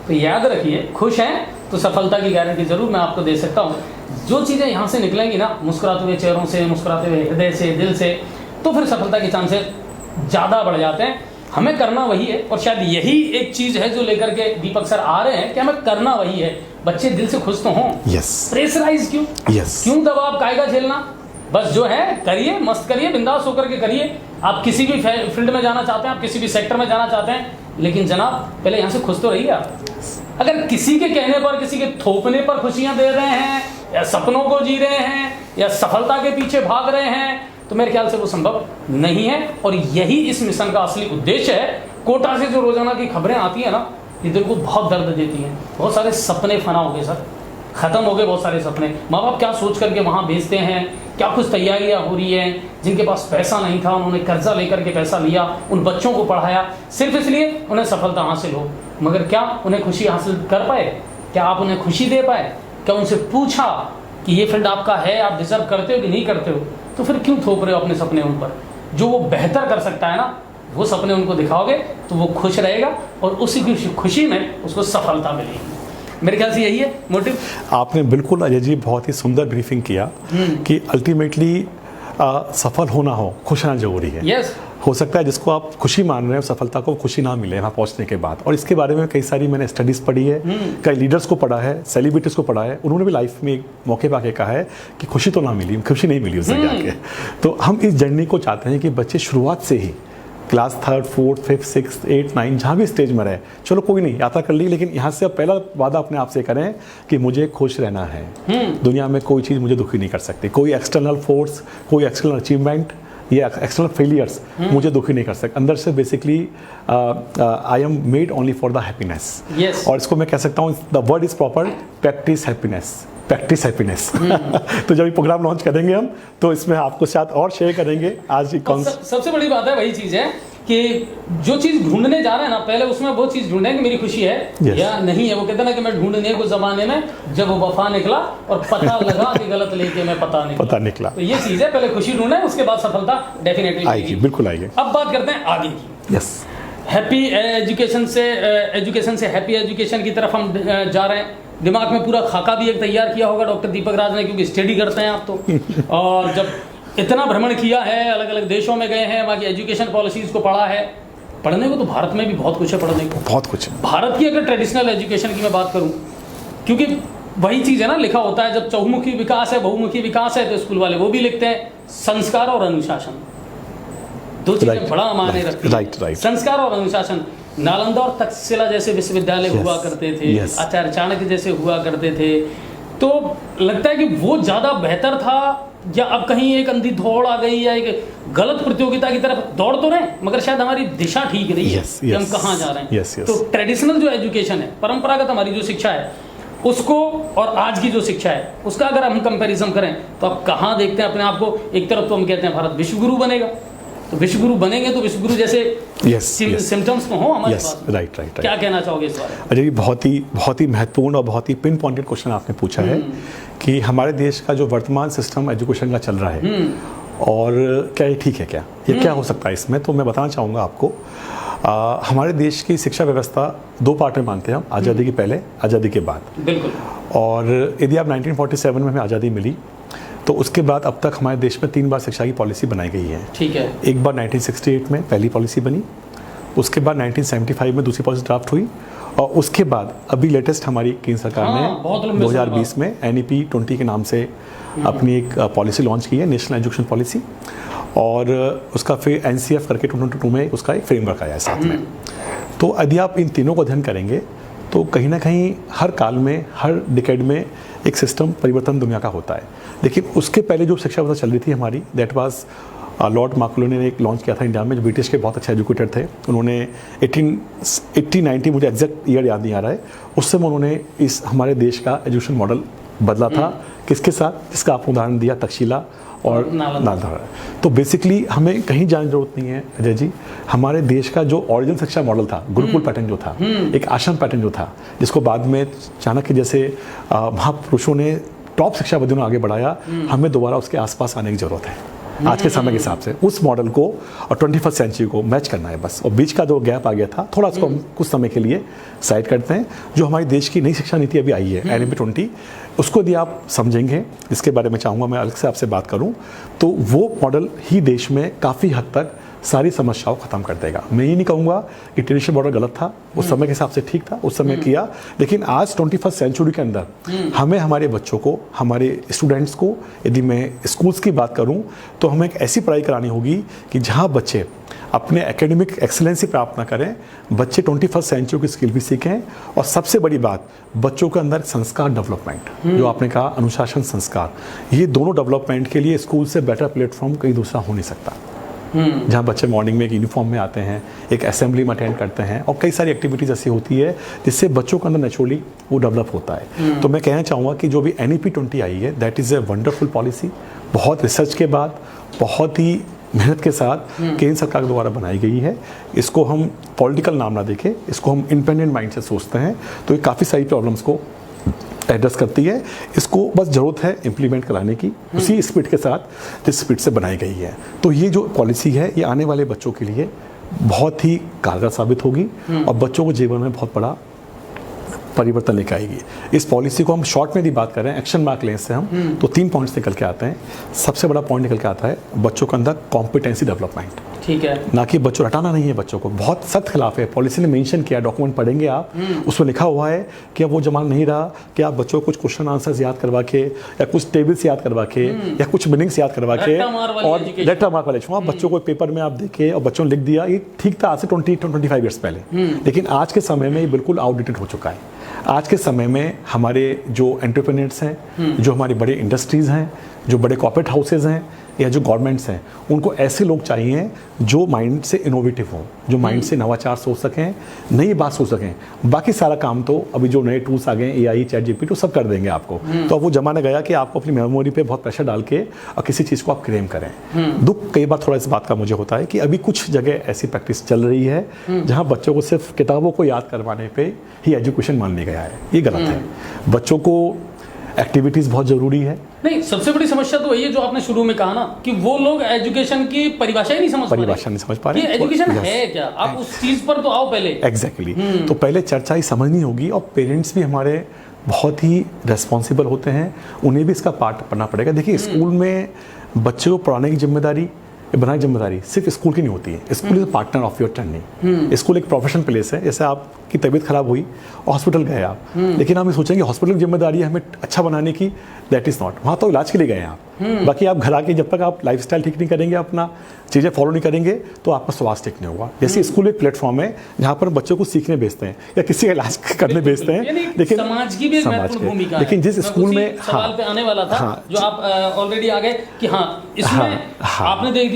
तो याद रखिए, खुश हैं तो सफलता की गारंटी ज़रूर मैं आपको दे सकता हूँ। जो चीज़ें यहाँ से निकलेंगी ना, मुस्कुराते हुए चेहरों से, मुस्कुराते हुए हृदय से, दिल से, तो फिर सफलता के चांसेस ज़्यादा बढ़ जाते हैं। हमें करना वही है, और शायद यही एक चीज़ है जो लेकर के दीपक सर आ रहे हैं कि हमें करना वही है। बच्चे दिल से खुश तो हों, प्रेशराइज क्यों, क्यों दबाव कायदा झेलना, बस जो है करिए, मस्त करिए, बिंदास होकर के करिए। आप किसी भी फील्ड में जाना चाहते हैं, आप किसी भी सेक्टर में जाना चाहते हैं, लेकिन जनाब पहले यहाँ से खुश तो रहिए आप। अगर किसी के कहने पर, किसी के थोपने पर खुशियां दे रहे हैं, या सपनों को जी रहे हैं, या सफलता के पीछे भाग रहे हैं, तो मेरे ख्याल से वो संभव नहीं है। और यही इस मिशन का असली उद्देश्य है। कोटा से जो रोजाना की खबरें आती है ना, ये दिल को बहुत दर्द देती हैं। बहुत सारे सपने फना हो गए सर, खत्म हो गए बहुत सारे सपने। माँ बाप क्या सोच करके वहाँ भेजते हैं, क्या कुछ तैयारियाँ हो रही हैं। जिनके पास पैसा नहीं था, उन्होंने कर्जा लेकर के पैसा लिया, उन बच्चों को पढ़ाया सिर्फ इसलिए उन्हें सफलता हासिल हो, मगर क्या उन्हें खुशी हासिल कर पाए? क्या आप उन्हें खुशी दे पाए? क्या उनसे पूछा कि ये फील्ड आपका है, आप डिजर्व करते हो कि नहीं करते हो? तो फिर क्यों थोप रहे हो अपने सपने उन पर? जो वो बेहतर कर सकता है ना, वो सपने उनको दिखाओगे तो वो खुश रहेगा, और उसी खुशी में उसको सफलता मिलेगी। मेरे ख्याल से यही है मोटिव। आपने बिल्कुल अजय जी बहुत ही सुंदर ब्रीफिंग किया कि अल्टीमेटली सफल होना हो, खुश रहना जरूरी है। यस। हो सकता है जिसको आप खुशी मान रहे हैं, सफलता को खुशी ना मिले वहाँ पहुँचने के बाद। और इसके बारे में कई सारी मैंने स्टडीज़ पढ़ी है, कई लीडर्स को पढ़ा है, सेलिब्रिटीज़ को पढ़ा है, उन्होंने भी लाइफ में एक मौके पर आके कहा है कि खुशी तो ना मिली, खुशी नहीं मिली उस जगह आके। तो हम इस जर्नी को चाहते हैं कि बच्चे शुरुआत से ही class 3rd 4th 5th 6th 8th 9th जहाँ भी स्टेज में रहे, चलो कोई नहीं, यात्रा कर ली, लेकिन यहाँ से अब पहला वादा अपने आप से करें कि मुझे खुश रहना है। दुनिया में कोई चीज़ मुझे दुखी नहीं कर सकती, कोई एक्सटर्नल फोर्स, कोई एक्सटर्नल अचीवमेंट या एक्सटर्नल फेलियर्स मुझे दुखी नहीं कर सकते। अंदर से basically I am made only for the happiness. और इसको मैं कह सकता हूँ, the word is proper, practice happiness. तो जब ये प्रोग्राम लॉन्च करेंगे हम, तो इसमें आपको साथ और शेयर करेंगे। आज सबसे बड़ी बात है, वही चीज़ है कि जो चीज़ ढूंढने जा रहे हैं ना, पहले उसमें वो चीज़ ढूंढें कि मेरी खुशी है या नहीं है। वो कहते हैं ना कि मैं ढूंढने को ज़माने में जब वो वफा निकला और पता लगा कि गलत लेके मैं पता निकला। तो ये चीज़ है, पहले खुशी ढूंढें, उसके बाद सफलता डेफिनेटली आएगी, बिल्कुल आएगी। अब बात करते हैं आगे की। यस, हैप्पी एजुकेशन से हैप्पी एजुकेशन की तरफ हम जा रहे हैं। दिमाग में पूरा खाका भी एक तैयार किया होगा डॉक्टर दीपक राज ने, क्योंकि स्टडी करते हैं आप तो। और जब इतना भ्रमण किया है, अलग अलग देशों में गए हैं, वहाँ की एजुकेशन पॉलिसीज़ को पढ़ा है। पढ़ने को तो भारत में भी बहुत कुछ है, पढ़ने को बहुत कुछ है। भारत की अगर ट्रेडिशनल एजुकेशन की मैं बात करूँ, क्योंकि वही चीज़ है ना, लिखा होता है जब चहुमुखी विकास है, बहुमुखी विकास है, तो स्कूल वाले वो भी लिखते हैं संस्कार और अनुशासन, दो चीज़ें बड़ा मायने रखती हैं। संस्कार और अनुशासन। नालंदा और तक्षशिला जैसे विश्वविद्यालय हुआ करते थे, आचार्य चाणक्य जैसे हुआ करते थे, तो लगता है कि वो ज़्यादा बेहतर था, या अब कहीं एक अंधी दौड़ आ गई, या एक गलत प्रतियोगिता की तरफ दौड़ तो रहे, मगर शायद हमारी दिशा ठीक नहीं है कि हम कहाँ जा रहे हैं। तो ट्रेडिशनल जो एजुकेशन है, परंपरागत हमारी जो शिक्षा है, उसको और आज की जो शिक्षा है, उसका अगर हम कंपैरिजन करें, तो आप कहाँ देखते हैं अपने आप को? एक तरफ तो हम कहते हैं भारत विश्वगुरु बनेगा, तो विश्वगुरु बनेंगे तो विश्वगुरु जैसे सिम्टम्स तो हो हमारे पास। राइट। क्या कहना चाहोगे इस बारे में? अजय, बहुत ही महत्वपूर्ण और बहुत ही पिन पॉइंटेड क्वेश्चन आपने पूछा है कि हमारे देश का जो वर्तमान सिस्टम एजुकेशन का चल रहा है, और क्या ये ठीक है, क्या ये क्या हो सकता है इसमें? तो मैं बताना चाहूँगा आपको, हमारे देश की शिक्षा व्यवस्था दो पार्ट में मानते हैं हम, आज़ादी के पहले, आज़ादी के बाद। बिल्कुल। और यदि आप 1947 में हमें आज़ादी मिली तो उसके बाद अब तक हमारे देश में 3 बार शिक्षा की पॉलिसी बनाई गई है। ठीक है। एक बार 1968 में पहली पॉलिसी बनी, उसके बाद 1975 में दूसरी पॉलिसी ड्राफ्ट हुई, और उसके बाद अभी लेटेस्ट हमारी केंद्र सरकार ने 2020 में NEP 20 के नाम से अपनी एक पॉलिसी लॉन्च की है, नेशनल एजुकेशन पॉलिसी, और उसका फिर NCF करके 2022 में उसका एक फ्रेमवर्क आया है साथ में। तो यदि आप इन तीनों को अध्ययन करेंगे तो कहीं ना कहीं हर काल में, हर डिकेड में एक सिस्टम परिवर्तन दुनिया का होता है। लेकिन उसके पहले जो शिक्षा व्यवस्था चल रही थी हमारी, दैट वाज लॉर्ड मार्कोनी ने एक लॉन्च किया था इंडिया में, जो ब्रिटिश के बहुत अच्छे एजुकेटर थे। उन्होंने 1890, मुझे एग्जैक्ट ईयर याद नहीं आ रहा है, उस समय उन्होंने इस हमारे देश का एजुकेशन मॉडल बदला था। किसके साथ? जिसका आपने उदाहरण दिया, तक्षशिला और नालंदा। तो बेसिकली हमें कहीं जाने की जरूरत नहीं है अजय जी, हमारे देश का जो ओरिजिनल शिक्षा मॉडल था, गुरुकुल पैटर्न जो था, एक आश्रम पैटर्न जो था, जिसको बाद में चाणक्य जैसे महापुरुषों ने टॉप शिक्षा पद्धतियों में आगे बढ़ाया, हमें दोबारा उसके आसपास आने की जरूरत है आज के समय के हिसाब से। उस मॉडल को और 21st सेंचुरी को मैच करना है बस। और बीच का जो गैप आ गया था, थोड़ा उसको हम कुछ समय के लिए साइड करते हैं। जो हमारी देश की नई शिक्षा नीति अभी आई है NEP 20, उसको यदि आप समझेंगे, इसके बारे में चाहूँगा मैं अलग से आपसे बात करूँ, तो वो मॉडल ही देश में काफ़ी हद तक सारी समस्याओं को ख़त्म कर देगा। मैं ये नहीं कहूँगा कि ट्रेडिशनल मॉडल गलत था, उस समय के हिसाब से ठीक था, उस समय किया, लेकिन आज 21st सेंचुरी के अंदर हमें हमारे बच्चों को, हमारे स्टूडेंट्स को, यदि मैं स्कूल्स की बात करूँ तो हमें एक ऐसी पढ़ाई करानी होगी कि जहाँ बच्चे अपने एकेडमिक एक्सेलेंसी प्राप्त ना करें, बच्चे 21st सेंचुरी की स्किल भी सीखें, और सबसे बड़ी बात, बच्चों के अंदर संस्कार डेवलपमेंट, जो आपने कहा अनुशासन संस्कार, ये दोनों डेवलपमेंट के लिए स्कूल से बेटर प्लेटफॉर्म कहीं दूसरा हो नहीं सकता। जहाँ बच्चे मॉर्निंग में एक यूनिफॉर्म में आते हैं, एक असेंबली में अटेंड करते हैं, और कई सारी एक्टिविटीज़ ऐसी होती है जिससे बच्चों के अंदर नेचुरली वो डेवलप होता है। तो मैं कहना चाहूँगा कि जो भी NEP 20 आई है, that is a wonderful policy. बहुत रिसर्च के बाद, बहुत ही मेहनत के साथ केंद्र सरकार द्वारा बनाई गई है। इसको हम पॉलिटिकल नाम ना देखें, इसको हम इंडिपेंडेंट माइंड से सोचते हैं, तो ये काफ़ी सारी प्रॉब्लम्स को एड्रेस करती है। इसको बस ज़रूरत है इम्प्लीमेंट कराने की, उसी स्पीड के साथ जिस स्पीड से बनाई गई है। तो ये जो पॉलिसी है, ये आने वाले बच्चों के लिए बहुत ही कारगर साबित होगी और बच्चों को जीवन में बहुत बड़ा परिवर्तन लेकर आएगी। इस पॉलिसी को हम शॉर्ट में भी बात करें, एक्शन मार्क लें इससे हम, तो 3 पॉइंट्स निकल के आते हैं। सबसे बड़ा पॉइंट निकल के आता है बच्चों के अंदर कॉम्पिटेंसी डेवलपमेंट। ठीक है। ना कि बच्चों हटाना नहीं है, बच्चों को बहुत सख्त खिलाफ है। पॉलिसी ने मेंशन किया, डॉक्यूमेंट पढ़ेंगे आप, उसमें लिखा हुआ है कि अब वो जमाना नहीं रहा कि आप बच्चों को कुछ क्वेश्चन आंसर्स याद करवा के, या कुछ टेबल्स याद करवा के, या कुछ मीनिंग्स याद करवा के, और रट्टा मार वाले बच्चों को पेपर में आप देखे और बच्चों ने लिख दिया। ये ठीक था आज से 20-25 ईयर्स पहले, लेकिन आज के समय में ये बिल्कुल आउटडेटेड हो चुका है। आज के समय में हमारे जो एंटरप्रेन्योर्स हैं, जो हमारी बड़े इंडस्ट्रीज़ हैं, जो बड़े कॉर्पोरेट हाउसेज हैं, या जो गवर्नमेंट्स हैं, उनको ऐसे लोग चाहिए जो माइंड से इनोवेटिव हों, जो माइंड से नवाचार सोच सकें, नई बात सोच सकें। बाकी सारा काम तो अभी जो नए टूल्स आ गए, AI, ChatGPT, सब कर देंगे आपको। तो अब वो जमाना गया कि आपको अपनी मेमोरी पे बहुत प्रेशर डाल के और किसी चीज़ को आप क्लेम करें। दुख कई बार थोड़ा इस बात का मुझे होता है कि अभी कुछ जगह ऐसी प्रैक्टिस चल रही है जहाँ बच्चों को सिर्फ किताबों को याद करवाने पर ही एजुकेशन मान लिया गया है। ये गलत है। बच्चों को एक्टिविटीज़ बहुत ज़रूरी है। नहीं, सबसे बड़ी समस्या तो वही है जो आपने शुरू में कहा ना, कि वो लोग एजुकेशन की परिभाषा ही नहीं समझ पा रहे। एजुकेशन है क्या, आप उस चीज़ पर तो आओ पहले। एग्जैक्टली। तो पहले चर्चा ही समझनी होगी, और पेरेंट्स भी हमारे बहुत ही रेस्पॉन्सिबल होते हैं, उन्हें भी इसका पार्ट पढ़ना पड़ेगा। देखिए, स्कूल में बच्चे को पढ़ाने की जिम्मेदारी, बनाने की जिम्मेदारी सिर्फ स्कूल की नहीं होती है। School is partner of your turning. School एक प्रोफेशनल प्लेस है। जैसे आपकी तबीयत खराब हुई, हॉस्पिटल गए आप, लेकिन हम ये सोचेंगे हॉस्पिटल की जिम्मेदारी है हमें अच्छा बनाने की, दैट इज नॉट। वहाँ तो इलाज के लिए गए हैं आप। बाकी आप घर आके जब तक आप लाइफस्टाइल ठीक नहीं करेंगे, अपना चीज़ें फॉलो नहीं करेंगे, तो आपका स्वास्थ्य ठीक नहीं होगा। जैसे स्कूल एक प्लेटफॉर्म है जहाँ पर बच्चों को सीखने भेजते हैं या किसी का इलाज करने भेजते हैं, लेकिन समाज की भी एक महत्वपूर्ण भूमिका है। लेकिन जिस स्कूल में सवाल पे आने वाला था, जो आप ऑलरेडी आ गए कि इसमें आपने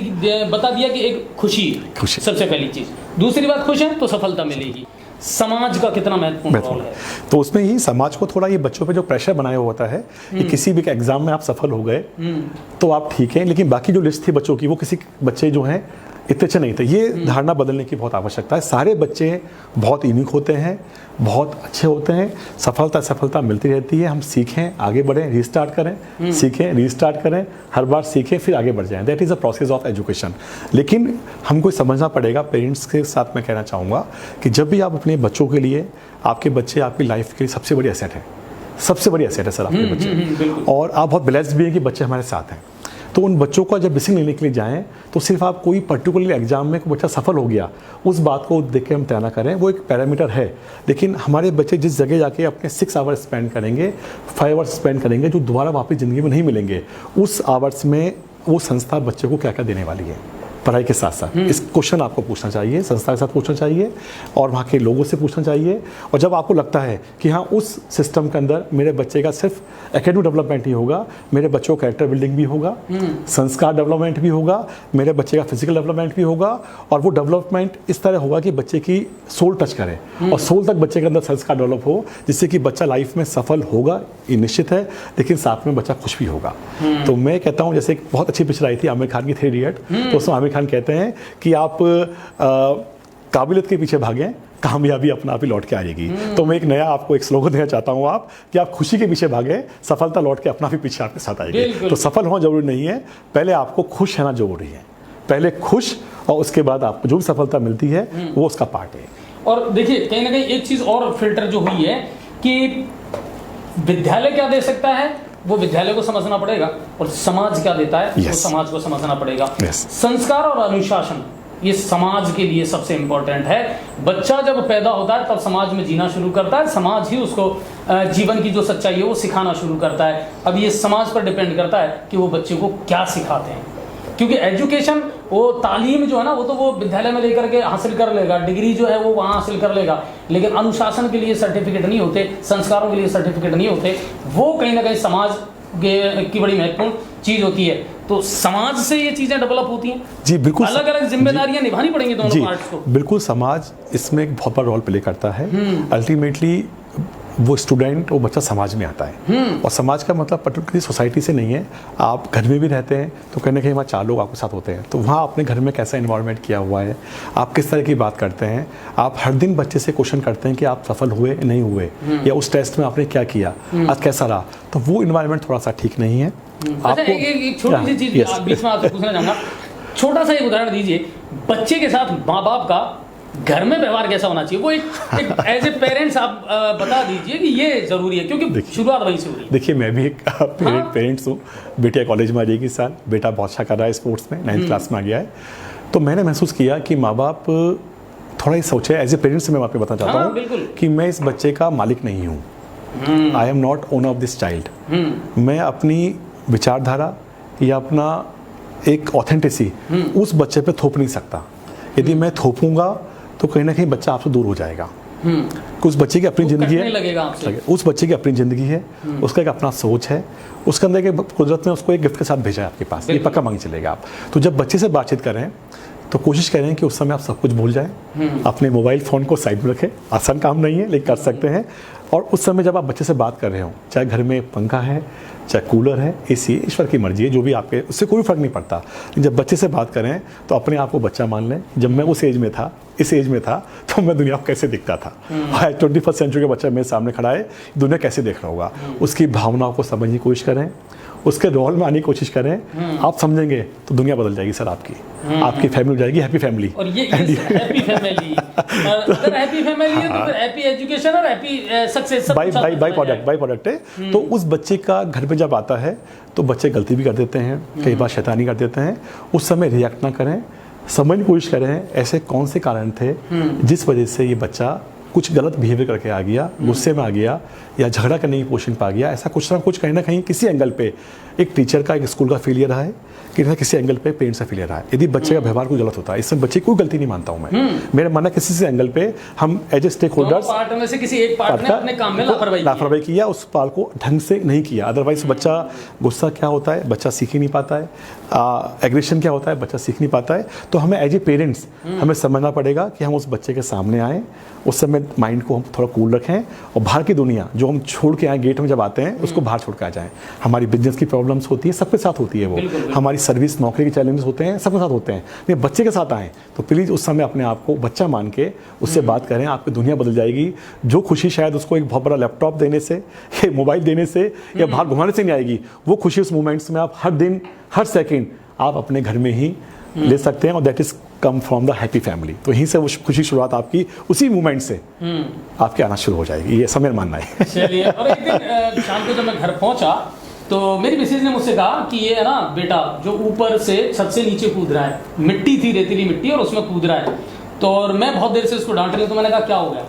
बता दिया कि एक खुशी सबसे पहली चीज, दूसरी बात खुश है तो सफलता मिलेगी। समाज का कितना महत्वपूर्ण रोल है, तो उसमें ही समाज को थोड़ा ये बच्चों पे जो प्रेशर बनाया हुआ होता है कि किसी भी एग्जाम में आप सफल हो गए तो आप ठीक हैं, लेकिन बाकी जो लिस्ट थी बच्चों की, वो किसी बच्चे जो हैं इतने अच्छे नहीं थे। ये धारणा बदलने की बहुत आवश्यकता है। सारे बच्चे बहुत यूनिक होते हैं, बहुत अच्छे होते हैं, सफलता मिलती रहती है। हम सीखें, आगे बढ़ें, रीस्टार्ट करें, सीखें, रीस्टार्ट करें, हर बार सीखें, फिर आगे बढ़ जाएं। That is a process of education. लेकिन हमको समझना पड़ेगा, पेरेंट्स के साथ मैं कहना चाहूँगा कि जब भी आप अपने बच्चों के लिए, आपके बच्चे आपकी लाइफ के लिए सबसे बड़ी एसेट है, सबसे बड़ी एसेट है सर आपके बच्चे। और आप बहुत ब्लेस्ड भी हैं कि बच्चे हमारे साथ हैं। तो उन बच्चों का जब डिसीजन लेने के लिए जाएं तो सिर्फ आप कोई पर्टिकुलर एग्जाम में कोई बच्चा सफल हो गया उस बात को देख के हम तय ना करें, वो एक पैरामीटर है। लेकिन हमारे बच्चे जिस जगह जाके अपने 6 आवर्स स्पेंड करेंगे, 5 आवर्स स्पेंड करेंगे, जो दोबारा वापस ज़िंदगी में नहीं मिलेंगे, उस आवर्स में वो संस्था बच्चे को क्या क्या देने वाली है पढ़ाई के साथ साथ। इस क्वेश्चन आपको पूछना चाहिए, संस्था के साथ पूछना चाहिए और वहाँ के लोगों से पूछना चाहिए। और जब आपको लगता है कि हाँ उस सिस्टम के अंदर मेरे बच्चे का सिर्फ एकेडमिक डेवलपमेंट ही होगा, मेरे बच्चों को कैरेक्टर बिल्डिंग भी होगा, संस्कार डेवलपमेंट भी होगा, मेरे बच्चे का फिजिकल डेवलपमेंट भी होगा, और वो डेवलपमेंट इस तरह होगा कि बच्चे की सोल टच करे और सोल तक बच्चे के अंदर संस्कार डेवलप हो, जिससे कि बच्चा लाइफ में सफल होगा, ये निश्चित है, लेकिन साथ में बच्चा खुश भी होगा। तो मैं कहता हूँ, जैसे एक बहुत अच्छी पिक्चर आई थी आमिर खान की 3 इडियट, तो उसमें आमिर खान कहते हैं कि आप काबिलियत के पीछे भागें, कामयाबी अपना आप ही लौट के आएगी। तो मैं एक नया आपको एक स्लोगन देना चाहता हूं आप कि आप खुशी के पीछे भागें, सफलता लौट के अपना भी पीछे आपके साथ आएगी। तो सफल होना जरूरी नहीं है, पहले आपको खुश रहना जरूरी है। पहले खुश और उसके बाद आपको जो भी सफलता मिलती है वो उसका पार्ट है। और देखिए कहीं ना कहीं एक चीज और फिल्टर जो हुई है कि विद्यालय क्या दे सकता है वो विद्यालय को समझना पड़ेगा, और समाज क्या देता है वो समाज को समझना पड़ेगा। संस्कार और अनुशासन ये समाज के लिए सबसे इंपॉर्टेंट है। बच्चा जब पैदा होता है तब समाज में जीना शुरू करता है, समाज ही उसको जीवन की जो सच्चाई है वो सिखाना शुरू करता है। अब ये समाज पर डिपेंड करता है कि वो बच्चे को क्या सिखाते हैं, क्योंकि एजुकेशन, वो तालीम जो है ना, वो तो वो विद्यालय में लेकर के हासिल कर लेगा, डिग्री जो है वो वहाँ हासिल कर लेगा, लेकिन अनुशासन के लिए सर्टिफिकेट नहीं होते, संस्कारों के लिए सर्टिफिकेट नहीं होते। वो कहीं ना कहीं समाज की बड़ी महत्वपूर्ण चीज होती है। तो समाज से ये चीजें डेवलप होती हैं। जी बिल्कुल, अलग अलग जिम्मेदारियां निभानी पड़ेंगी दोनों पार्ट्स को। बिल्कुल, समाज इसमें एक बहुत बड़ा रोल प्ले करता है। अल्टीमेटली वो स्टूडेंट, वो बच्चा समाज में आता है, और समाज का मतलब पर्टिकुलरली सोसाइटी से नहीं है। आप घर में भी रहते हैं तो कहीं ना कहीं वहाँ 4 लोग आपके साथ होते हैं, तो वहाँ अपने घर में कैसा इन्वायरमेंट किया हुआ है, आप किस तरह की बात करते हैं, आप हर दिन बच्चे से क्वेश्चन करते हैं कि आप सफल हुए नहीं हुए, या उस टेस्ट में आपने क्या किया, आज कैसा रहा, तो वो इन्वायरमेंट थोड़ा सा ठीक नहीं है। आपको एक छोटी सी चीज बीच में आपसे पूछना चाहूँगा, छोटा सा एक उदाहरण दीजिए, बच्चे के साथ माँ बाप का घर में व्यवहार कैसा होना चाहिए, वो एक एज ए पेरेंट्स आप बता दीजिए कि ये जरूरी है, क्योंकि शुरुआत वहीं से हो रही है। देखिए, मैं भी एक पेरेंट्स हूँ, बेटिया कॉलेज में आ जाएगी इस साल, बेटा बहुत अच्छा कर रहा है स्पोर्ट्स में, 9th क्लास में आ गया है। तो मैंने महसूस किया कि माँ बाप थोड़ा ही सोचे, एज ए पेरेंट्स मैं आपको बताना चाहता हूँ कि मैं इस बच्चे का मालिक नहीं हूँ, I am not owner of this child. मैं अपनी विचारधारा या अपना एक ऑथेंटिसी उस बच्चे पे थोप नहीं सकता। यदि मैं थोपूंगा तो कहीं ना कहीं बच्चा आपसे दूर हो जाएगा। उस बच्चे की अपनी जिंदगी है, उस बच्चे की अपनी जिंदगी है, उसका एक अपना सोच है, उसके अंदर के कुदरत ने उसको एक गिफ्ट के साथ भेजा है आपके पास, ये पक्का मांग चलेगा आप। तो जब बच्चे से बातचीत करें तो कोशिश करें कि उस समय आप सब कुछ भूल जाएं, अपने मोबाइल फ़ोन को साइड में रखें। आसान काम नहीं है लेकिन कर सकते हैं। और उस समय जब आप बच्चे से बात कर रहे हो, चाहे घर में पंखा है, चाहे कूलर है, एसी, ईश्वर की मर्जी है, जो भी आपके, उससे कोई फर्क नहीं पड़ता। जब बच्चे से बात करें तो अपने आप को बच्चा मान लें। जब मैं उस एज में था, इस एज में था, तो मैं दुनिया को कैसे दिखता था, 21st सेंचुरी का बच्चा मेरे सामने खड़ा है, दुनिया कैसे देख रहा होगा, उसकी भावनाओं को समझने की कोशिश करें, उसके रोल में आने की कोशिश करें। आप समझेंगे तो दुनिया बदल जाएगी सर आपकी, आपकी फैमिली हो जाएगी हैप्पी फैमिली। और ये हैप्पी फैमिली, अगर हैप्पी फैमिली है तो फिर हैप्पी एजुकेशन और हैप्पी सक्सेस बाई प्रोडक्ट है। तो उस बच्चे का घर पे जब आता है तो बच्चे गलती भी कर देते हैं, कई बार शैतानी कर देते हैं। उस समय रिएक्ट ना करें, समझने की कोशिश करें ऐसे कौन से कारण थे जिस वजह से ये बच्चा कुछ गलत बिहेवियर करके आ गया, गुस्से में आ गया या झगड़ा करने की पोजीशन पर आ गया। ऐसा कुछ ना कुछ कहीं ना कहीं किसी एंगल पे एक टीचर का, एक स्कूल का फेलियर रहा है, किसी एंगल पे पेरेंट्स का फेलियर रहा है। यदि बच्चे का व्यवहार कोई गलत होता है, इसमें बच्चे की कोई गलती नहीं मानता हूं मैं, मेरा मानना किसी से एंगल पे हम as a stakeholders part में से किसी एक पार्ट ने अपने काम में लापरवाही किया, उस पार्ट को ढंग से नहीं किया। अदरवाइज बच्चा, गुस्सा क्या होता है बच्चा सीख ही नहीं पाता है, एग्रेशन क्या होता है बच्चा सीख नहीं पाता है। तो हमें एज ए पेरेंट्स हमें समझना पड़ेगा कि हम उस बच्चे के सामने आएँ, उस समय माइंड को हम थोड़ा कूल रखें और बाहर की दुनिया जो हम छोड़ के आए गेट में जब आते हैं उसको बाहर छोड़ के आ जाएं। हमारी बिजनेस की प्रॉब्लम्स होती है, सबके साथ होती है वो। हमारी सर्विस नौकरी के चैलेंजेस होते हैं, सबके साथ होते हैं। लेकिन बच्चे के साथ आएँ तो प्लीज़ उस समय अपने आप को बच्चा मान के उससे बात करें, आपकी दुनिया बदल जाएगी। जो खुशी शायद उसको एक बहुत बड़ा लैपटॉप देने से, मोबाइल देने से या बाहर घुमाने से नहीं आएगी, वो खुशी उस मोमेंट्स में आप हर दिन हर सेकेंड आप अपने घर में ही ले सकते हैं, और that is come from the happy family. तो यहीं से वो खुशी शुरुआत आपकी उसी मोमेंट से आपके आना शुरू हो जाएगी, ये समय मानना है। चलिए, और एक दिन शाम को जब मैं घर पहुंचा तो मेरी मिसेज ने मुझसे कहा कि ये है ना बेटा जो ऊपर से छत से नीचे कूद रहा है, मिट्टी थी, रेतीली मिट्टी, और उसमें कूद रहा है। तो और मैं बहुत देर से उसको डांट रही हूँ, तो मैंने कहा क्या हो गया?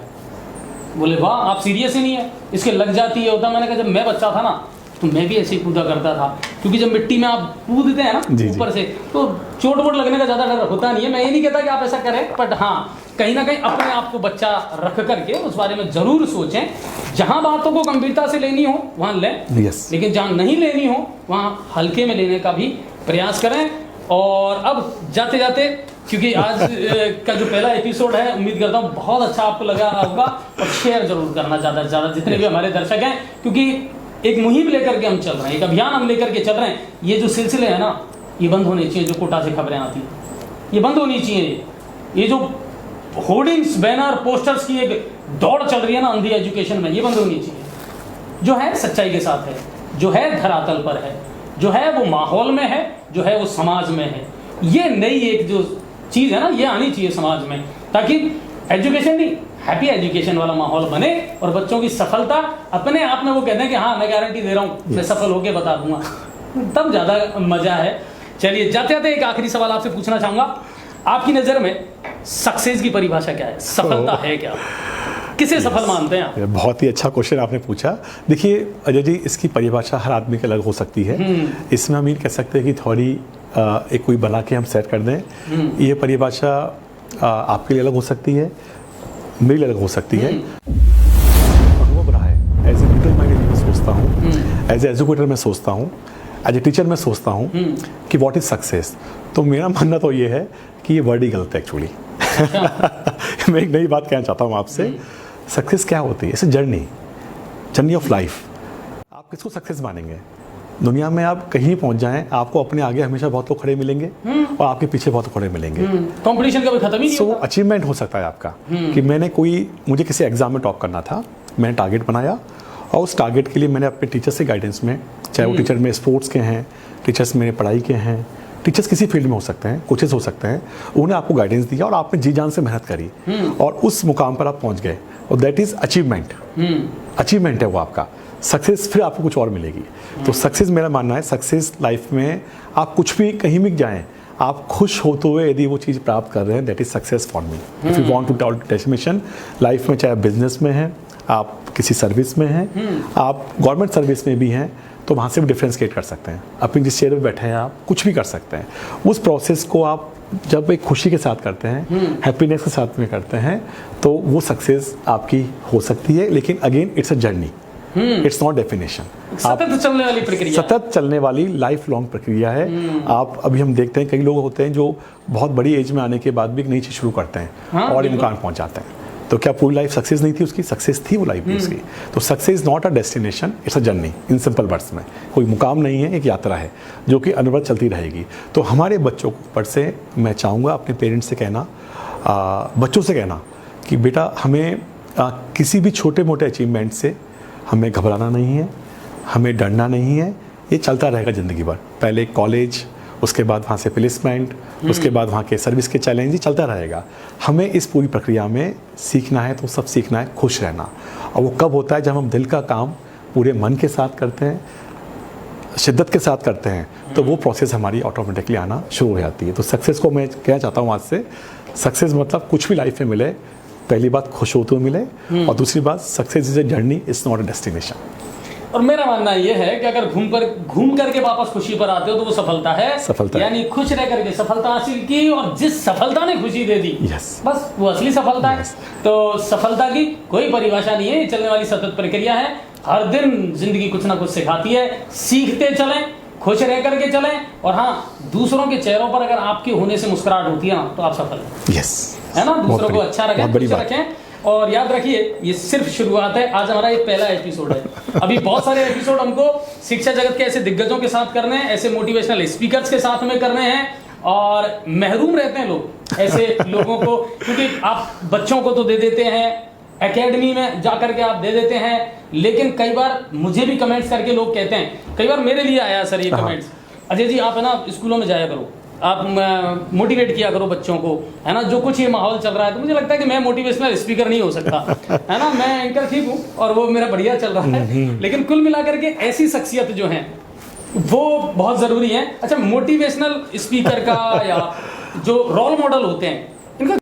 बोले वाह आप सीरियस ही नहीं है, इसके लग जाती है होता। मैंने कहा जब मैं बच्चा था ना तो मैं भी ऐसे ही कूदा करता था, क्योंकि जब मिट्टी में आप कूदते हैं ना ऊपर से तो चोट वोट लगने का ज़्यादा डर होता नहीं है। मैं ये नहीं कहता कि आप ऐसा करें, बट हाँ कहीं ना कहीं अपने आप को बच्चा रख करके उस बारे में ज़रूर सोचें। जहाँ बातों को गंभीरता से लेनी हो वहाँ लें, लेकिन जहाँ नहीं लेनी हो वहाँ हल्के में लेने का भी प्रयास करें। और अब जाते जाते, क्योंकि आज का जो पहला एपिसोड है उम्मीद करता हूँ बहुत अच्छा आपको लगा होगा, और शेयर जरूर करना ज़्यादा से ज़्यादा जितने भी हमारे दर्शक हैं, क्योंकि एक मुहिम लेकर के हम चल रहे हैं, एक अभियान हम लेकर के चल रहे हैं। ये जो सिलसिले हैं ना ये बंद होने चाहिए, जो कोटा से खबरें आती हैं ये बंद होनी चाहिए। ये जो होर्डिंग्स, बैनर, पोस्टर्स की एक दौड़ चल रही है ना अंधी एजुकेशन में, ये बंद होनी चाहिए। जो है सच्चाई के साथ है, जो है धरातल पर है, जो है वो माहौल में है, जो है वो समाज में है। ये नई एक जो चीज़ है ना ये आनी चाहिए समाज में, ताकि एजुकेशन नहीं हैप्पी एजुकेशन वाला माहौल बने, और बच्चों की सफलता अपने आप में वो कहते हैं कि हाँ मैं गारंटी दे रहा हूँ, मैं सफल होके बता दूंगा, तब ज़्यादा मज़ा है। चलिए जाते जाते एक आखिरी सवाल आपसे पूछना चाहूँगा, आपकी नज़र में सक्सेस की परिभाषा क्या है? सफलता है क्या? किसे सफल मानते हैं आप? बहुत ही अच्छा क्वेश्चन आपने पूछा। देखिए अजय जी, इसकी परिभाषा हर आदमी की अलग हो सकती है। इसमें हम ये कह सकते हैं कि थोड़ी एक कोई बना के हम सेट कर दें। ये परिभाषा आपके लिए अलग हो सकती है, मेरे लिए अलग हो सकती है। अनुभव रहा है, एज ए लीडर मैं सोचता हूँ, एज ए एजुकेटर मैं सोचता हूँ, एज ए टीचर मैं सोचता हूँ कि व्हाट इज सक्सेस। तो मेरा मानना तो ये है कि ये वर्ड ही गलत है एक्चुअली। मैं एक नई बात कहना चाहता हूँ आपसे। सक्सेस क्या होती है? It's journey of life. आप किसको सक्सेस मानेंगे? दुनिया में आप कहीं पहुंच जाएं, आपको अपने आगे हमेशा बहुत लोग खड़े मिलेंगे और आपके पीछे बहुत खड़े मिलेंगे। कंपटीशन कभी खत्म ही नहीं होता। अचीवमेंट हो सकता है आपका कि मुझे किसी एग्जाम में टॉप करना था, मैंने टारगेट बनाया और उस टारगेट के लिए मैंने अपने टीचर से गाइडेंस में, चाहे वो टीचर में स्पोर्ट्स के हैं, टीचर्स मेरे पढ़ाई के हैं, टीचर्स किसी फील्ड में हो सकते हैं, कोचेस हो सकते हैं, उन्होंने आपको गाइडेंस दिया और आपने जी जान से मेहनत करी और उस मुकाम पर आप पहुंच गए, और दैट इज अचीवमेंट। अचीवमेंट है वो आपका। सक्सेस फिर आपको कुछ और मिलेगी। तो सक्सेस मेरा मानना है, सक्सेस लाइफ में आप कुछ भी कहीं भी जाएं, आप खुश होते हुए यदि वो चीज़ प्राप्त कर रहे हैं, that is success for me. If you want to tell destination life में, चाहे बिजनेस में हैं, आप किसी सर्विस में हैं, आप गवर्नमेंट सर्विस में भी हैं, तो वहाँ से भी डिफ्रेंशिएट कर सकते हैं। अपनी जिस चेयर पर बैठे हैं आप कुछ भी कर सकते हैं। उस प्रोसेस को आप जब एक खुशी के साथ करते हैं, हैप्पीनेस के साथ में करते हैं, तो वो सक्सेस आपकी हो सकती है। लेकिन again it's a journey, it's not definition. सतत चलने वाली प्रक्रिया, सतत चलने वाली लाइफ लॉन्ग प्रक्रिया है। आप अभी हम देखते हैं कई लोग होते हैं जो बहुत बड़ी एज में आने के बाद भी एक नई चीज़ शुरू करते हैं और एक मुकाम पहुंच जाते हैं। तो क्या पूरी लाइफ सक्सेस नहीं थी उसकी? सक्सेस थी वो लाइफ भी उसकी। तो success not a destination, it's a journey. In simple words में कोई मुकाम नहीं है, एक यात्रा है जो कि अनवरत चलती रहेगी। तो हमारे बच्चों को ऊपर से मैं चाहूँगा अपने पेरेंट्स से कहना, बच्चों से कहना कि बेटा हमें किसी भी छोटे मोटे अचीवमेंट से हमें घबराना नहीं है, हमें डरना नहीं है। ये चलता रहेगा ज़िंदगी भर। पहले कॉलेज, उसके बाद वहाँ से प्लेसमेंट, उसके बाद वहाँ के सर्विस के चैलेंज, ही चलता रहेगा। हमें इस पूरी प्रक्रिया में सीखना है, तो सब सीखना है खुश रहना। और वो कब होता है? जब हम दिल का काम पूरे मन के साथ करते हैं, शिद्दत के साथ करते हैं, तो वो प्रोसेस हमारी ऑटोमेटिकली आना शुरू हो जाती है। तो सक्सेस को मैं कहना चाहता हूँ आज से, सक्सेस मतलब कुछ भी लाइफ में मिले, पहली बात खुश होते हुए मिले, और दूसरी बात success is a journey, it's not a destination. और मेरा मानना ये है कि अगर घूम करके वापस खुशी पर आते हो तो वो सफलता है। सफलता यानी खुश रह करके सफलता हासिल की, और जिस सफलता ने खुशी दे दी, बस वो असली सफलता है। तो सफलता की कोई परिभाषा नहीं है, चलने वाली सतत प्रक्रिया है। हर दिन जिंदगी कुछ ना कुछ सिखाती है, सीखते चलें, खुश रह करके चलें, और हाँ दूसरों के चेहरों पर अगर आपके होने से मुस्कुराहट होती है ना, तो आप सफल हैं। यस, है ना? दूसरों को अच्छा रखें, खुश रखें। और याद रखिए ये सिर्फ शुरुआत है, आज हमारा ये पहला एपिसोड है। अभी बहुत सारे एपिसोड हमको शिक्षा जगत के ऐसे दिग्गजों के साथ करने हैं, ऐसे मोटिवेशनल स्पीकर्स के साथ में करने हैं, और महरूम रहते हैं लोग ऐसे लोगों को, क्योंकि आप बच्चों को तो दे देते हैं, एकेडमी में जाकर के आप दे देते हैं, लेकिन कई बार मुझे भी कमेंट्स करके लोग कहते हैं, कई बार मेरे लिए आया सर ये कमेंट्स, अजय जी आप है ना स्कूलों में जाया करो, आप मोटिवेट किया करो बच्चों को, है ना, जो कुछ ये माहौल चल रहा है। तो मुझे लगता है कि मैं मोटिवेशनल स्पीकर नहीं हो सकता, है ना, मैं एंकर ठीक हूँ और वो मेरा बढ़िया चल रहा है, लेकिन कुल मिलाकर के ऐसी शख्सियत जो हैं वो बहुत ज़रूरी है। अच्छा, मोटिवेशनल स्पीकर का या जो रोल मॉडल होते हैं इनका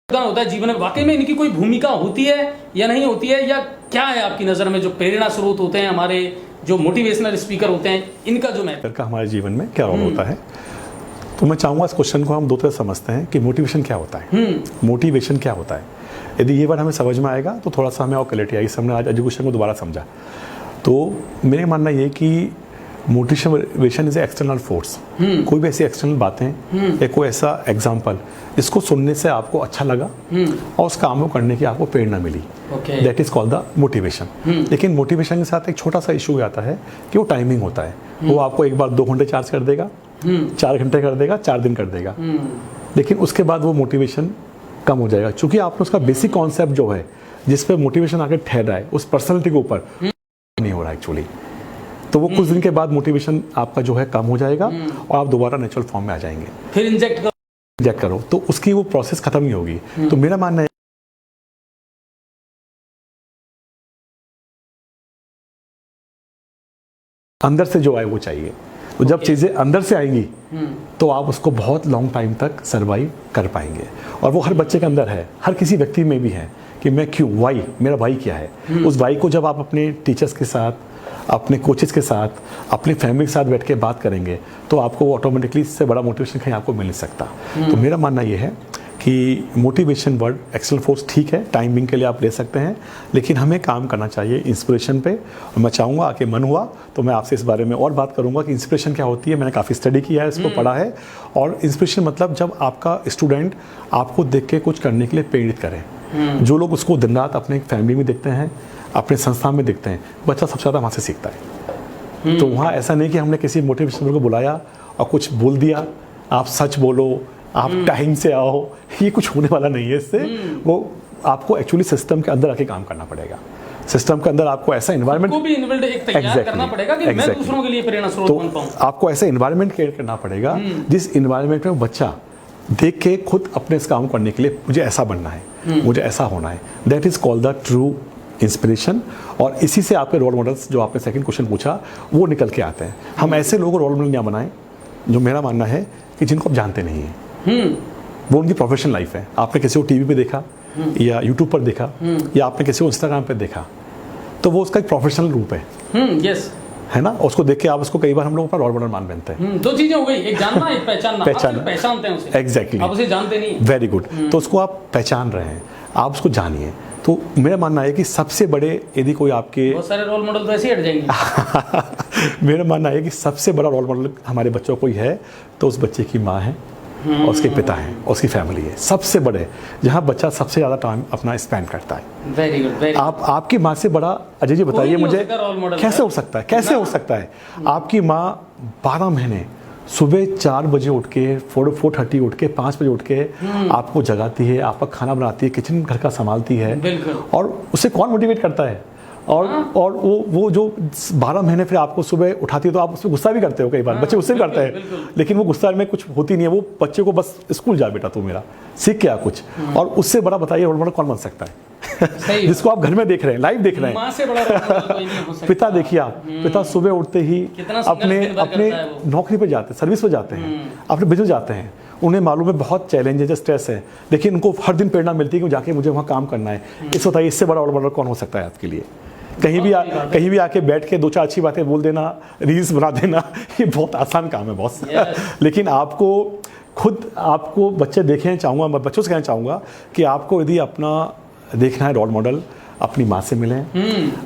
क्या होता है जीवन में, वाकई में इनकी कोई भूमिका होती है या नहीं होती है, या क्या है आपकी नज़र में जो प्रेरणा स्रोत होते हैं हमारे जो मोटिवेशनल स्पीकर होते हैं, इनका जो महत्व का हमारे जीवन में क्या रोल होता है? तो मैं चाहूँगा इस क्वेश्चन को हम दो तरह समझते हैं कि मोटिवेशन क्या होता है। मोटिवेशन क्या होता है, यदि ये वर्ड हमें समझ में आएगा तो थोड़ा सा हमें और क्लैरिटी आएगी, हमने आज एजुकेशन को दोबारा समझा। तो मेरे मानना ये कि motivation is a external force, कोई भी ऐसी एक्सटर्नल बातें या कोई ऐसा एग्जाम्पल जिसको सुनने से आपको अच्छा लगा और उस काम को करने की आपको प्रेरणा मिली, that is called the motivation. लेकिन मोटिवेशन के साथ एक छोटा सा इशू आता है कि वो टाइमिंग होता है, वो आपको एक बार 2 घंटे चार्ज कर देगा, 4 घंटे कर देगा, 4 दिन कर देगा, लेकिन उसके बाद वो मोटिवेशन कम हो जाएगा, क्योंकि आपने उसका बेसिक कॉन्सेप्ट जो है जिस पे मोटिवेशन आगे ठहर रहा है उस पर्सनैलिटी के ऊपर नहीं हो रहा है एक्चुअली। तो वो कुछ दिन के बाद मोटिवेशन आपका जो है कम हो जाएगा और आप दोबारा नेचुरल फॉर्म में आ जाएंगे। फिर इंजेक्ट करो तो उसकी वो प्रोसेस खत्म ही होगी। तो मेरा मानना है अंदर से जो आए वो चाहिए। तो जब चीज़ें अंदर से आएंगी तो आप उसको बहुत लॉन्ग टाइम तक सर्वाइव कर पाएंगे, और वो हर बच्चे के अंदर है, हर किसी व्यक्ति में भी है कि मैं क्यों, वाई, मेरा वाई क्या है। उस वाई को जब आप अपने टीचर्स के साथ, अपने कोचेस के साथ, अपनी फैमिली के साथ बैठ के बात करेंगे तो आपको वो ऑटोमेटिकली इससे बड़ा मोटिवेशन कहीं आपको मिल नहीं सकता। तो मेरा मानना ये है कि मोटिवेशन वर्ड एक्सटर्नल फोर्स ठीक है, टाइमिंग के लिए आप ले सकते हैं, लेकिन हमें काम करना चाहिए इंस्पिरेशन पे। और मैं चाहूँगा कि मन हुआ तो मैं आपसे इस बारे में और बात करूँगा कि इंस्पिरेशन क्या होती है। मैंने काफ़ी स्टडी किया है, इसको पढ़ा है। और इंस्पिरेशन मतलब जब आपका स्टूडेंट आपको देख के कुछ करने के लिए प्रेरित करें। जो लोग उसको दिन रात अपने फैमिली में देखते हैं, अपने संस्थान में देखते हैं, बच्चा सबसे ज़्यादा वहाँ से सीखता है। तो वहाँ ऐसा नहीं कि हमने किसी मोटिवेशनर को बुलाया और कुछ बोल दिया, आप सच बोलो, आप टाइम से आओ, ये कुछ होने वाला नहीं है इससे। वो आपको एक्चुअली सिस्टम के अंदर आके काम करना पड़ेगा। सिस्टम के अंदर आपको ऐसा एनवायरनमेंट को भी एक तैयार करना पड़ेगा कि मैं दूसरों के लिए प्रेरणा स्रोत बन पाऊं। आपको ऐसा एनवायरनमेंट क्रिएट करना पड़ेगा जिस एनवायरनमेंट में बच्चा देख के खुद अपने इस काम करने के लिए मुझे ऐसा बनना है, मुझे ऐसा होना है। That is called the true inspiration. और इसी से आपके रोल मॉडल्स, जो आपने सेकंड क्वेश्चन पूछा, वो निकल के आते हैं। हम ऐसे लोगों को रोल मॉडल क्या बनाएं जो मेरा मानना है कि जिनको आप जानते नहीं हैं, वो उनकी प्रोफेशनल लाइफ है। आपने किसी को टीवी पे देखा या यूट्यूब पर देखा या आपने किसी को इंस्टाग्राम पे देखा, तो वो उसका एक प्रोफेशनल रूप है। यस, है ना। उसको देख के आप उसको कई बार हम लोग अपना रोल मॉडल मान बनते हैं। दो चीजें हो गई, एक जानना, एक पहचानना। पहचानते हैं उसे, एग्जैक्टली, आप उसे जानते नहीं। Very good. तो उसको आप पहचान रहे हैं, आप उसको जानिए। तो मेरा मानना है कि सबसे बड़े, यदि कोई आपके, बहुत सारे रोल मॉडल तो ऐसे ही हट जाएंगे। मेरा मानना है कि सबसे बड़ा रोल मॉडल हमारे बच्चों को ही है तो उस बच्चे की माँ है और उसके पिता हैं और उसकी फैमिली है, सबसे बड़े, जहाँ बच्चा सबसे ज़्यादा टाइम अपना स्पेंड करता है। Very good. आपकी माँ से बड़ा, अजय जी बताइए मुझे, कैसे हो सकता है, कैसे हो सकता है? आपकी माँ 12 महीने सुबह 4 बजे उठ के, 4:30 उठ के, 5 बजे उठ के आपको जगाती है, आपका खाना बनाती है, किचन घर का संभालती है, और उसे कौन मोटिवेट करता है? और वो जो 12 महीने फिर आपको सुबह उठाती है, तो आप उसमें गुस्सा भी करते हो। कई बार बच्चे गुस्से भी करते हैं, लेकिन वो गुस्सा में कुछ होती नहीं है। वो बच्चे को बस स्कूल जा बेटा तू मेरा, सीख के आ कुछ। और उससे बड़ा बताइए रोल मॉडल कौन बन सकता है? जिसको आप घर में देख रहे हैं, लाइव देख रहे हैं। मां से बड़ा रोल मॉडल कोई नहीं हो सकता। पिता देखिए आप, पिता सुबह उठते ही अपने नौकरी पर जाते हैं, सर्विस पर जाते हैं, अपने बिजनेस जाते हैं। उन्हें मालूम है बहुत चैलेंज है, स्ट्रेस है, लेकिन उनको हर दिन प्रेरणा मिलती है कि जाके मुझे वहाँ काम करना है। इस बताइए, इससे बड़ा रोल मॉडल कौन हो सकता है आपके लिए? कहीं भी आके बैठ के 2-4 अच्छी बातें बोल देना, रील्स बना देना, ये बहुत आसान काम है बॉस। लेकिन आपको बच्चे देखें, चाहूँगा मैं बच्चों से कहना चाहूँगा कि आपको यदि अपना देखना है रोल मॉडल, अपनी माँ से मिलें,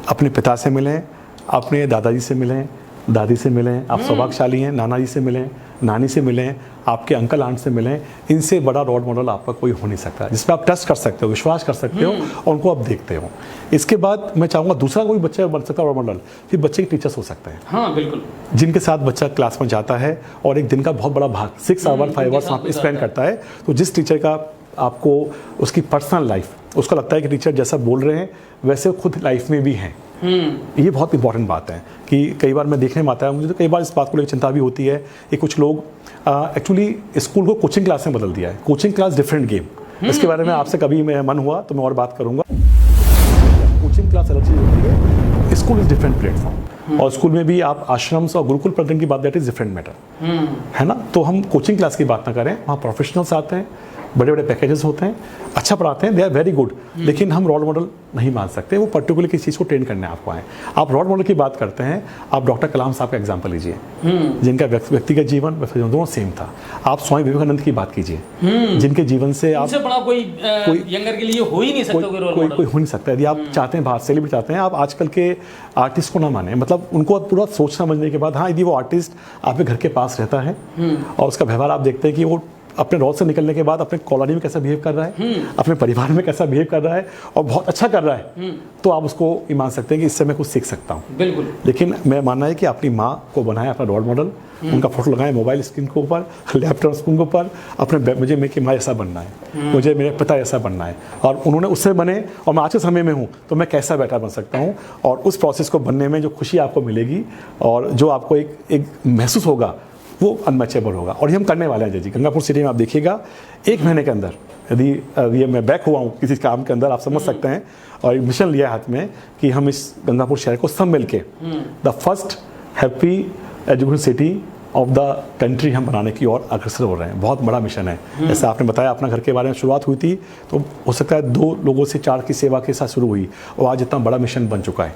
अपने पिता से मिलें, अपने दादाजी से मिलें, दादी से मिलें। आप सौभाग्यशाली हैं, नाना जी से मिलें, नानी से मिलें, आपके अंकल आंट से मिलें, इनसे बड़ा रोल मॉडल आपका कोई हो नहीं सकता, जिस पर आप ट्रस्ट कर सकते हो, विश्वास कर सकते हो और उनको आप देखते हो। इसके बाद मैं चाहूँगा दूसरा कोई बच्चा बन सकता है रोल मॉडल, फिर बच्चे के टीचर्स हो सकते हैं। हाँ बिल्कुल। जिनके साथ बच्चा क्लास में जाता है और एक दिन का बहुत बड़ा भाग 6 आवर 5 आवर्स वहाँ पर स्पेंड करता है, तो जिस टीचर का आपको उसकी पर्सनल लाइफ, उसको लगता है कि टीचर जैसा बोल रहे हैं वैसे खुद लाइफ में भी हैं। ये बहुत इंपॉर्टेंट बात है कि कई बार मैं देखने में आता है, मुझे तो कई बार इस बात को लेकर चिंता भी होती है कि कुछ लोग एक्चुअली स्कूल को कोचिंग क्लास में बदल दिया है। कोचिंग क्लास डिफरेंट गेम, इसके बारे में आपसे कभी मैं मन हुआ तो मैं और बात करूंगा। कोचिंग क्लास अलग चीज़ होती है, स्कूल इज डिफरेंट प्लेटफॉर्म, और स्कूल में भी आप आश्रम्स और गुरुकुल पढ़ने की बात, दैट इज डिफरेंट मैटर, है ना। तो हम कोचिंग क्लास की बात ना करें, वहाँ प्रोफेशनल्स आते हैं, बड़े बड़े पैकेजेस होते हैं, अच्छा पढ़ाते हैं, दे आर वेरी गुड, लेकिन हम रोल मॉडल नहीं मान सकते। वो पर्टिकुलर किसी चीज़ को ट्रेन करने आपको आए। आप रोल मॉडल की बात करते हैं, आप डॉक्टर कलाम साहब का एग्जाम्पल लीजिए, जिनका व्यक्तिगत जीवन दोनों सेम था। आप स्वामी विवेकानंद की बात कीजिए, जिनके जीवन से आप बड़ा कोई यंगर के लिए हो ही नहीं सकता, कोई हो नहीं सकता। यदि आप चाहते हैं बाहर सेलिब्रिटी चाहते हैं, आप आजकल के आर्टिस्ट को ना माने, मतलब उनको पूरा सोच समझने के बाद, हाँ यदि वो आर्टिस्ट आपके घर के पास रहता है और उसका व्यवहार आप देखते हैं कि वो अपने रोल से निकलने के बाद अपने कॉलोनी में कैसा बिहेव कर रहा है, अपने परिवार में कैसा बिहेव कर रहा है और बहुत अच्छा कर रहा है, तो आप उसको ये मान सकते हैं कि इससे मैं कुछ सीख सकता हूँ। बिल्कुल। लेकिन मैं मानना है कि अपनी माँ को बनाए अपना रोल मॉडल, उनका फोटो लगाएं मोबाइल स्क्रीन के ऊपर, लैपटॉप स्क्रीन के ऊपर, अपने मुझे मेरी माँ ऐसा बनना है, मुझे मेरे पिता ऐसा बनना है, और उन्होंने उससे बने और मैं आज के समय में हूँ तो मैं कैसा बेटर बन सकता हूँ। और उस प्रोसेस को बनने में जो खुशी आपको मिलेगी और जो आपको एक महसूस होगा वो अनमैचेबल होगा, और ये हम करने वाले हैं जी। गंगापुर सिटी में आप देखिएगा 1 महीने के अंदर, यदि मैं बैक हुआ हूँ किसी काम के अंदर, आप समझ सकते हैं, और एक मिशन लिया हाथ में कि हम इस गंगापुर शहर को सब मिल के the first happy education city of the country हम बनाने की ओर अग्रसर हो रहे हैं। बहुत बड़ा मिशन है। जैसे आपने बताया अपना घर के बारे में शुरुआत हुई थी, तो हो सकता है 2 लोगों से 4 की सेवा के साथ शुरू हुई और आज इतना बड़ा मिशन बन चुका है।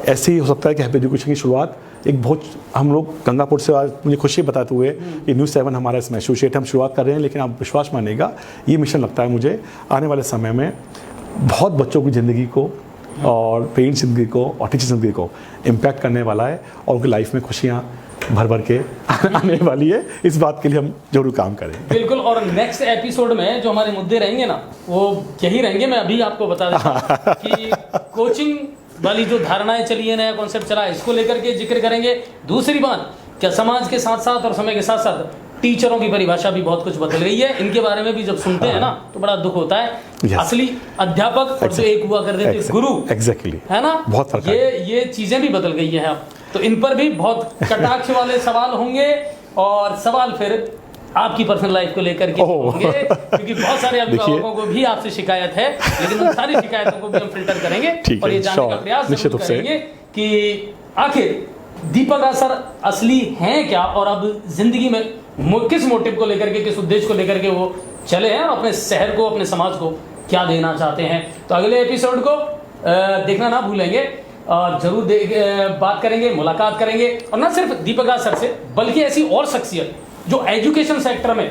ऐसे ही हो सकता है कि हैप्पी एजुकेशन की शुरुआत एक बहुत, हम लोग गंगापुर से, आज मुझे खुशी बताते हुए कि न्यूज़ 7 हमारा इसमें एसोसिएट हम शुरुआत कर रहे हैं, लेकिन आप विश्वास मानिएगा ये मिशन लगता है मुझे आने वाले समय में बहुत बच्चों की ज़िंदगी को और पेरेंट्स ज़िंदगी को और टीचर ज़िंदगी को इम्पैक्ट करने वाला है, और उनकी लाइफ में खुशियाँ भर भर के आने वाली है। इस बात के लिए हम जरूर काम करें। बिल्कुल। और नेक्स्ट एपिसोड में जो हमारे मुद्दे रहेंगे ना, वो यही रहेंगे। मैं अभी आपको बता देता हूँ कि कोचिंग वाली जो धारणाएं चली है, नया कॉन्सेप्ट चला है, इसको लेकर के जिक्र करेंगे। दूसरी बात, क्या समाज के साथ साथ और समय के साथ साथ टीचरों की परिभाषा भी बहुत कुछ बदल गई है। इनके बारे में भी जब सुनते हैं ना तो बड़ा दुख होता है। असली अध्यापक और जो एक हुआ करते थे गुरु, एग्जैक्टली, है ना, बहुत फर्क ये चीजें भी बदल गई हैं अब। तो इन पर भी बहुत कटाक्ष वाले सवाल होंगे, और सवाल फिर आपकी पर्सनल लाइफ को लेकर के होंगे, क्योंकि बहुत सारे अभिभावकों को भी आपसे शिकायत है, लेकिन उन सारी शिकायतों को भी हम फिल्टर करेंगे और ये जानने का प्रयास जरूर करेंगे कि आखिर दीपक सर असली हैं क्या, और अब जिंदगी में किस मोटिव को लेकर के, किस उद्देश्य को लेकर के वो चले हैं, और अपने शहर को, अपने समाज को क्या देना चाहते हैं। तो अगले एपिसोड को देखना ना भूलेंगे, और जरूर बात करेंगे, मुलाकात करेंगे, और न सिर्फ दीपक सर से बल्कि ऐसी और शख्सियत जो एजुकेशन सेक्टर में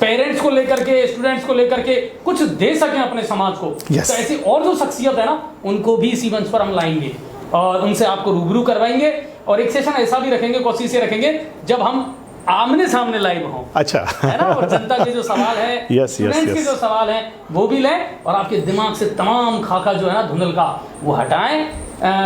पेरेंट्स को लेकर के, स्टूडेंट्स को लेकर के कुछ दे सकें अपने समाज को। तो ऐसी और जो शख्सियत है ना, उनको भी इसी मंच पर हम लाएंगे और उनसे आपको रूबरू करवाएंगे। और एक सेशन ऐसा भी रखेंगे, कोशिश ये रखेंगे जब हम आमने सामने लाइव हों, अच्छा है ना, और जनता के जो सवाल है, स्टूडेंट्स के जो सवाल हैं वो भी लें, और आपके दिमाग से तमाम खाका जो है ना धुंधल का वो हटाएं।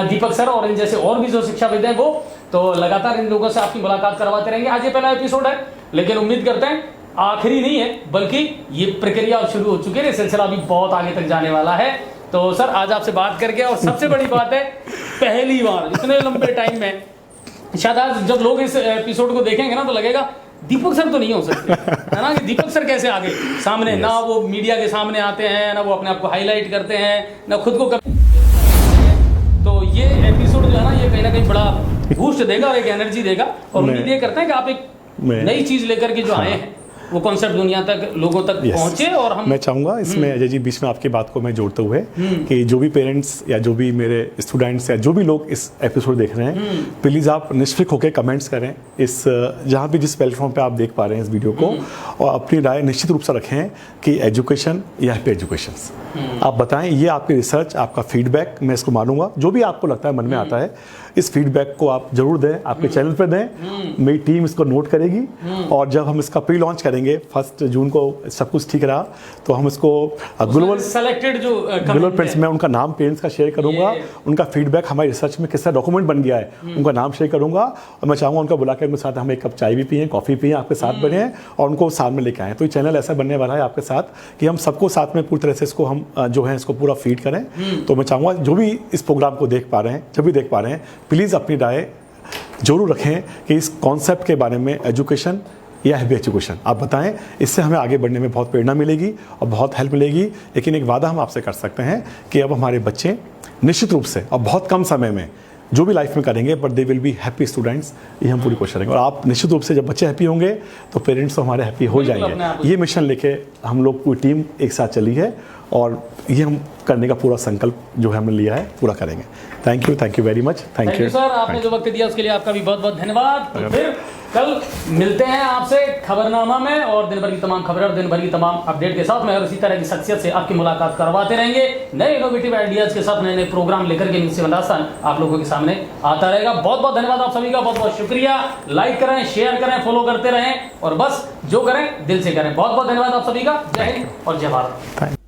दीपक सर और इन जैसे और भी जो शिक्षाविद हैं वो तो लगातार इन लोगों से आपकी मुलाकात करवाते रहेंगे। आज ये पहला एपिसोड है, लेकिन उम्मीद करते हैं आखिरी नहीं है, बल्कि ये प्रक्रिया शुरू हो चुकी है, सिलसिला भी बहुत आगे तक जाने वाला है। तो सर आज आपसे बात करके, और सबसे बड़ी बात है पहली बार इतने लंबे टाइम में, शायद आज जब लोग इस एपिसोड को देखेंगे ना तो लगेगा दीपक सर तो नहीं हो सकते, है ना, कि दीपक सर कैसे आगे सामने, ना वो मीडिया के सामने आते हैं, ना वो अपने आप को हाईलाइट करते हैं, ना खुद को तो ये एपिसोड जो है ना, ये कहीं ना कहीं बड़ा बूस्ट देगा और एक एनर्जी देगा, और उम्मीद ये करते हैं कि आप एक नई चीज लेकर के जो आए हैं वो कॉन्सेप्ट दुनिया तक, लोगों तक Yes. पहुंचे। और हम मैं चाहूँगा इसमें अजय जी बीच में आपकी बात को मैं जोड़ते हुए कि जो भी पेरेंट्स या जो भी मेरे स्टूडेंट्स या जो भी लोग इस एपिसोड देख रहे हैं, प्लीज़ आप निष्फिक होकर कमेंट्स करें इस जहाँ भी जिस प्लेटफॉर्म पे आप देख पा रहे हैं इस वीडियो को, और अपनी राय निश्चित रूप से रखें कि एजुकेशन या हैप्पी एजुकेशन। आप बताएं, ये आपकी रिसर्च, आपका फीडबैक मैं इसको मानूंगा। जो भी आपको लगता है मन में आता है, इस फीडबैक को आप जरूर दें, आपके चैनल पर दें। मेरी टीम इसको नोट करेगी और जब हम इसका प्री लॉन्च करेंगे 1 जून को, सब कुछ ठीक रहा तो हम इसको ग्लोबल सेलेक्टेड जो ग्लोबल पेरेंट्स में उनका नाम पेरेंट्स का शेयर करूंगा, उनका फीडबैक हमारी रिसर्च में किस तरह डॉक्यूमेंट बन गया है उनका नाम शेयर करूंगा। और मैं चाहूँगा उनका बुला के उनके साथ हम एक कप चाय भी पिए, कॉफ़ी पिए, आपके साथ बने और उनको साथ में लेके आएँ। तो ये चैनल ऐसा बनने वाला है आपके साथ कि हम सबको साथ में पूरी तरह से इसको हम जो है इसको पूरा फीड करें। तो मैं चाहूँगा जो भी इस प्रोग्राम को देख पा रहे हैं, जब भी देख पा रहे हैं, प्लीज़ अपनी राय जरूर रखें कि इस कॉन्सेप्ट के बारे में एजुकेशन या हैप्पी एजुकेशन आप बताएं। इससे हमें आगे बढ़ने में बहुत प्रेरणा मिलेगी और बहुत हेल्प मिलेगी। लेकिन एक वादा हम आपसे कर सकते हैं कि अब हमारे बच्चे निश्चित रूप से और बहुत कम समय में जो भी लाइफ में करेंगे, but they will be happy students, ये हम पूरी कोशिश करेंगे। और आप निश्चित रूप से जब बच्चे हैप्पी होंगे तो पेरेंट्स तो हमारे हैप्पी हो जाएंगे। ये मिशन लेके हम लोग पूरी टीम एक साथ चली है और ये हम करने का पूरा संकल्प जो है हमने लिया है पूरा करेंगे। Thank you very much. Thank you sir, आपने जो वक्त दिया उसके लिए आपका भी बहुत बहुत धन्यवाद। तो फिर कल मिलते हैं आपसे खबरनामा में और दिन भर की तमाम खबरें और दिन भर की तमाम अपडेट के साथ में और इसी तरह की शख्सियत से आपकी मुलाकात करवाते रहेंगे। नए इनोवेटिव आइडियाज के साथ नए नए प्रोग्राम लेकर के न्यूज़ 7 राजस्थान आप लोगों के सामने आता रहेगा। बहुत बहुत धन्यवाद आप सभी का, बहुत बहुत शुक्रिया। लाइक करें, शेयर करें, फॉलो करते रहें और बस जो करें दिल से करें। बहुत बहुत धन्यवाद आप सभी का। जय हिंद और जय भारत।